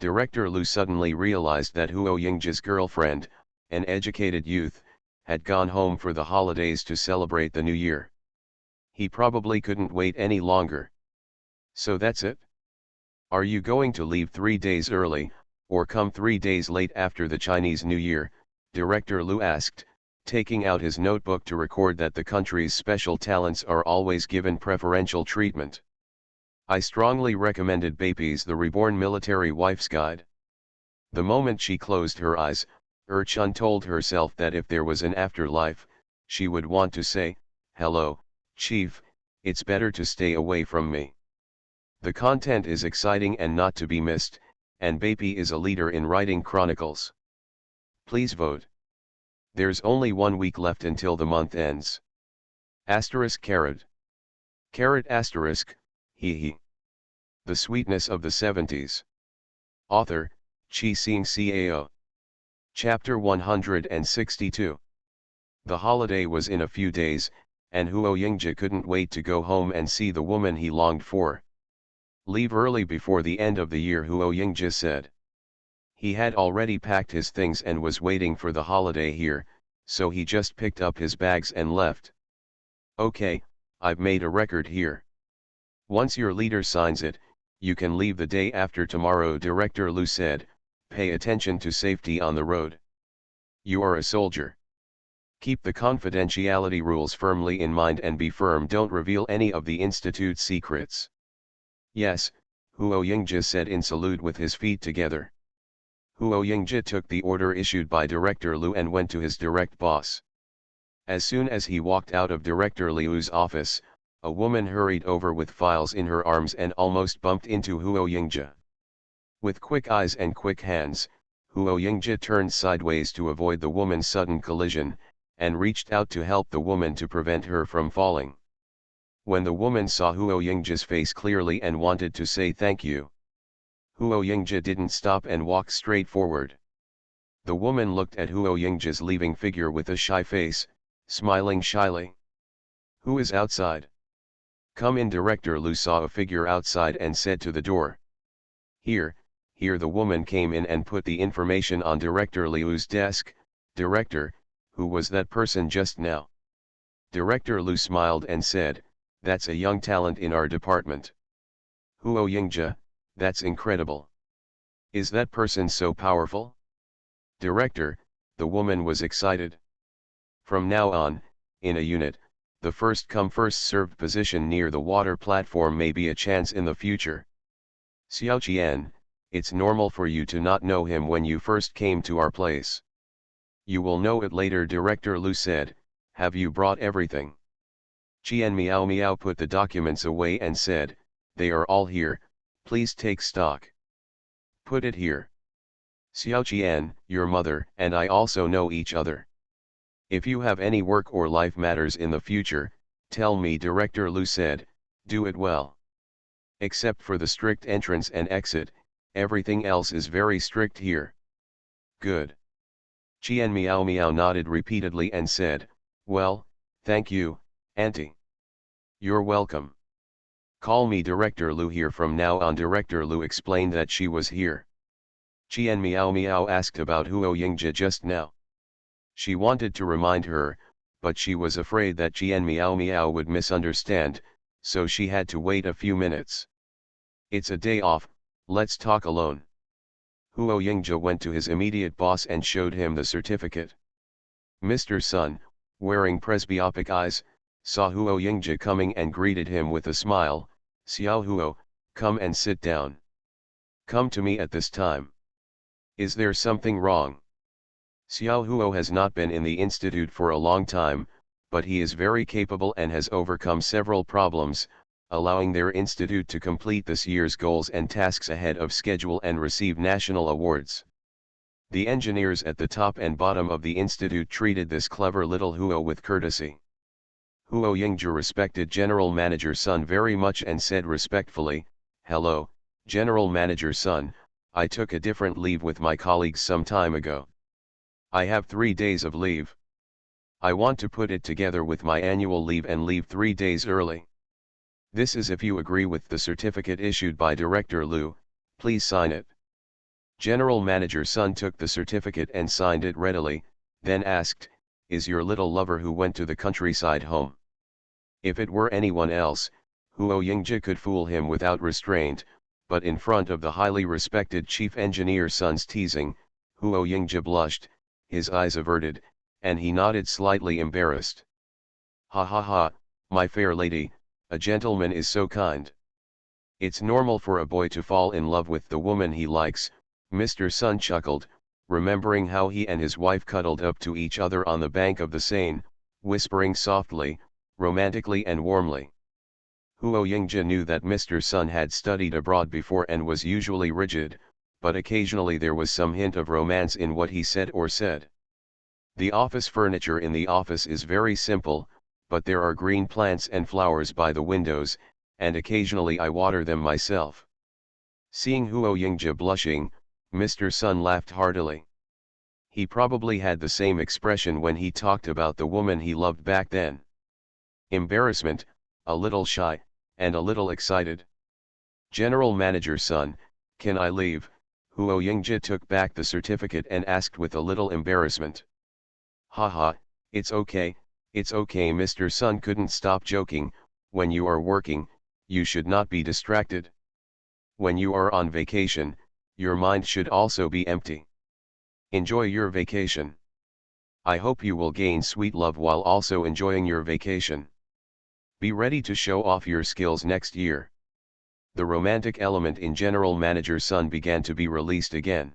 Director Lu suddenly realized that Huo Yingji's girlfriend, an educated youth, had gone home for the holidays to celebrate the new year. He probably couldn't wait any longer. So that's it? Are you going to leave 3 days early, or come 3 days late after the Chinese New Year? Director Lu asked, taking out his notebook to record that the country's special talents are always given preferential treatment. I strongly recommended Bapi's The Reborn Military Wife's Guide. The moment she closed her eyes, Chun told herself that if there was an afterlife, she would want to say, hello, Chief, it's better to stay away from me. The content is exciting and not to be missed, and Bapi is a leader in writing chronicles. Please vote. There's only 1 week left until the month ends. Asterisk caret. Caret asterisk, he. The Sweetness of the 70s. Author, Chi Sing Cao. Chapter 162. The holiday was in a few days, and Huo Yingji couldn't wait to go home and see the woman he longed for. Leave early before the end of the year, Huo Yingji said. He had already packed his things and was waiting for the holiday here, so he just picked up his bags and left. Okay, I've made a record here. Once your leader signs it, you can leave the day after tomorrow, Director Lu said. Pay attention to safety on the road. You are a soldier. Keep the confidentiality rules firmly in mind and be firm, don't reveal any of the institute's secrets. Yes, Huo Yingji said in salute with his feet together. Huo Yingji took the order issued by Director Lu and went to his direct boss. As soon as he walked out of Director Liu's office, a woman hurried over with files in her arms and almost bumped into Huo Yingji. With quick eyes and quick hands, Huo Yingji turned sideways to avoid the woman's sudden collision, and reached out to help the woman to prevent her from falling. When the woman saw Huo Yingji's face clearly and wanted to say thank you, Huo Yingji didn't stop and walked straight forward. The woman looked at Huo Yingji's leaving figure with a shy face, smiling shyly. Who is outside? Come in. Director Lu saw a figure outside and said to the door. Here. The woman came in and put the information on Director Liu's desk. Director, who was that person just now? Director Lu smiled and said, that's a young talent in our department. Huo Yingji, that's incredible. Is that person so powerful? Director, the woman was excited. From now on, in a unit, the first come first served position near the water platform may be a chance in the future. Xiao Qian, it's normal for you to not know him when you first came to our place. You will know it later, Director Lu said. Have you brought everything? Qian Miao put the documents away and said, they are all here, please take stock. Put it here. Xiao Qian, your mother and I also know each other. If you have any work or life matters in the future, tell me, Director Lu said. Do it well. Except for the strict entrance and exit, everything else is very strict here. Good. Qian Miao nodded repeatedly and said, well, thank you, Auntie. You're welcome. Call me Director Lu here from now on. Director Lu explained that she was here. Qian Miao asked about Huo Yingji just now. She wanted to remind her, but she was afraid that Qian Miao would misunderstand, so she had to wait a few minutes. It's a day off, let's talk alone. Huo Yingji went to his immediate boss and showed him the certificate. Mr. Sun, wearing presbyopic eyes, saw Huo Yingji coming and greeted him with a smile. Xiao Huo, come and sit down. Come to me at this time. Is there something wrong? Xiao Huo has not been in the institute for a long time, but he is very capable and has overcome several problems, allowing their institute to complete this year's goals and tasks ahead of schedule and receive national awards. The engineers at the top and bottom of the institute treated this clever little Huo with courtesy. Huo Yingzhi respected General Manager Sun very much and said respectfully, "Hello, General Manager Sun, I took a different leave with my colleagues some time ago. I have 3 days of leave. I want to put it together with my annual leave and leave 3 days early. This is if you agree with the certificate issued by Director Liu, please sign it." General Manager Sun took the certificate and signed it readily, then asked, "Is your little lover who went to the countryside home?" If it were anyone else, Huo Yingzhi could fool him without restraint, but in front of the highly respected chief engineer Sun's teasing, Huo Yingzhi blushed, his eyes averted, and he nodded slightly embarrassed. "Ha ha ha, my fair lady, a gentleman is so kind. It's normal for a boy to fall in love with the woman he likes," Mr. Sun chuckled, remembering how he and his wife cuddled up to each other on the bank of the Seine, whispering softly, romantically and warmly. Huo Yingzhi knew that Mr. Sun had studied abroad before and was usually rigid, but occasionally there was some hint of romance in what he said or said. The office furniture in the office is very simple, but there are green plants and flowers by the windows, and occasionally I water them myself. Seeing Huo Yingzhi blushing, Mr. Sun laughed heartily. He probably had the same expression when he talked about the woman he loved back then. Embarrassment, a little shy, and a little excited. "General Manager Sun, can I leave?" Huo Yingzhi took back the certificate and asked with a little embarrassment. "Haha, it's okay, Mr. Sun couldn't stop joking, when you are working, you should not be distracted. When you are on vacation, your mind should also be empty. Enjoy your vacation. I hope you will gain sweet love while also enjoying your vacation. Be ready to show off your skills next year." The romantic element in General Manager Sun began to be released again.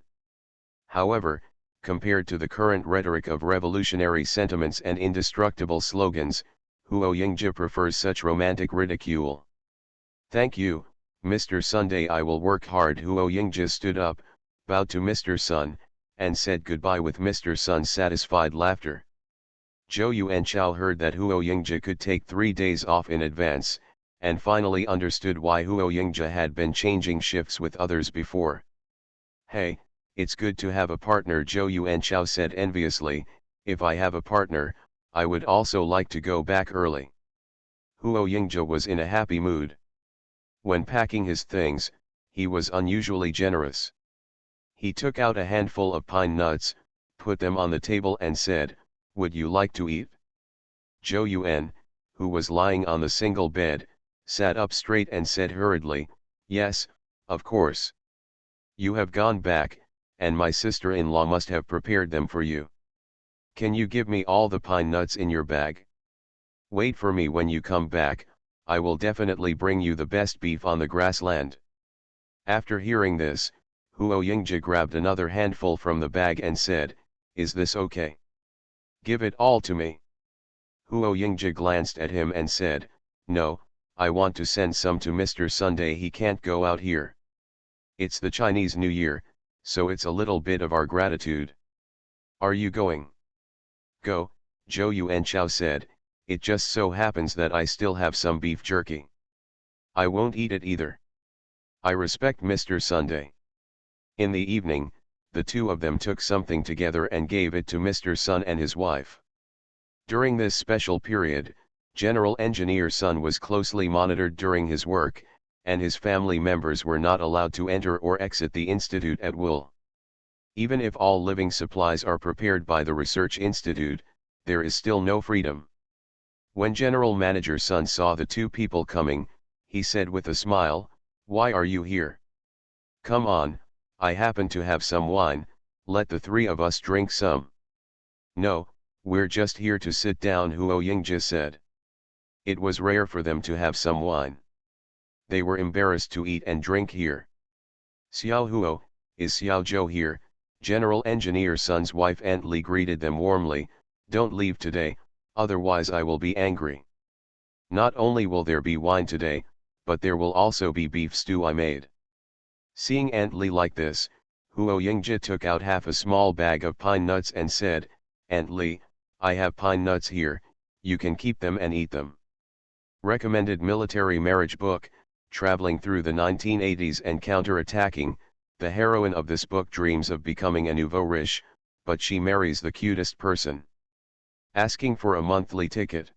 However, compared to the current rhetoric of revolutionary sentiments and indestructible slogans, Huo Yingzhi prefers such romantic ridicule. "Thank you, Mr. Sunday, I will work hard." Huo Yingzhi stood up, bowed to Mr. Sun, and said goodbye with Mr. Sun's satisfied laughter. Zhou Yuanchao heard that Huo Yingzhi could take 3 days off in advance, and finally understood why Huo Yingzhi had been changing shifts with others before. "Hey, it's good to have a partner," Zhou Yuanchao said enviously. "If I have a partner, I would also like to go back early." Huo Yingzhi was in a happy mood. When packing his things, he was unusually generous. He took out a handful of pine nuts, put them on the table and said, "Would you like to eat?" Zhou Yuan, who was lying on the single bed, sat up straight and said hurriedly, "Yes, of course. You have gone back, and my sister-in-law must have prepared them for you. Can you give me all the pine nuts in your bag? Wait for me when you come back, I will definitely bring you the best beef on the grassland." After hearing this, Huo Yingzhi grabbed another handful from the bag and said, "Is this okay? Give it all to me." Huo Yingzhi glanced at him and said, "No, I want to send some to Mr. Sunday, he can't go out here. It's the Chinese New Year, so it's a little bit of our gratitude." "Are you going?" "Go," Zhou Yuanchao said, "it just so happens that I still have some beef jerky. I won't eat it either. I respect Mr. Sunday." In the evening, the two of them took something together and gave it to Mr. Sun and his wife. During this special period, General Engineer Sun was closely monitored during his work, and his family members were not allowed to enter or exit the institute at will. Even if all living supplies are prepared by the Research Institute, there is still no freedom. When General Manager Sun saw the two people coming, he said with a smile, "Why are you here? Come on, I happen to have some wine, let the three of us drink some." "No, we're just here to sit down," Huo Yingzhi said. It was rare for them to have some wine. They were embarrassed to eat and drink here. "Xiao Huo, is Xiao Zhou here?" General Engineer Sun's wife Aunt Lee greeted them warmly, "Don't leave today, otherwise I will be angry. Not only will there be wine today, but there will also be beef stew I made." Seeing Aunt Lee like this, Huo Yingji took out half a small bag of pine nuts and said, "Aunt Lee, I have pine nuts here, you can keep them and eat them." Recommended military marriage book, traveling through the 1980s and counter-attacking. The heroine of this book dreams of becoming a nouveau riche, but she marries the cutest person. Asking for a monthly ticket.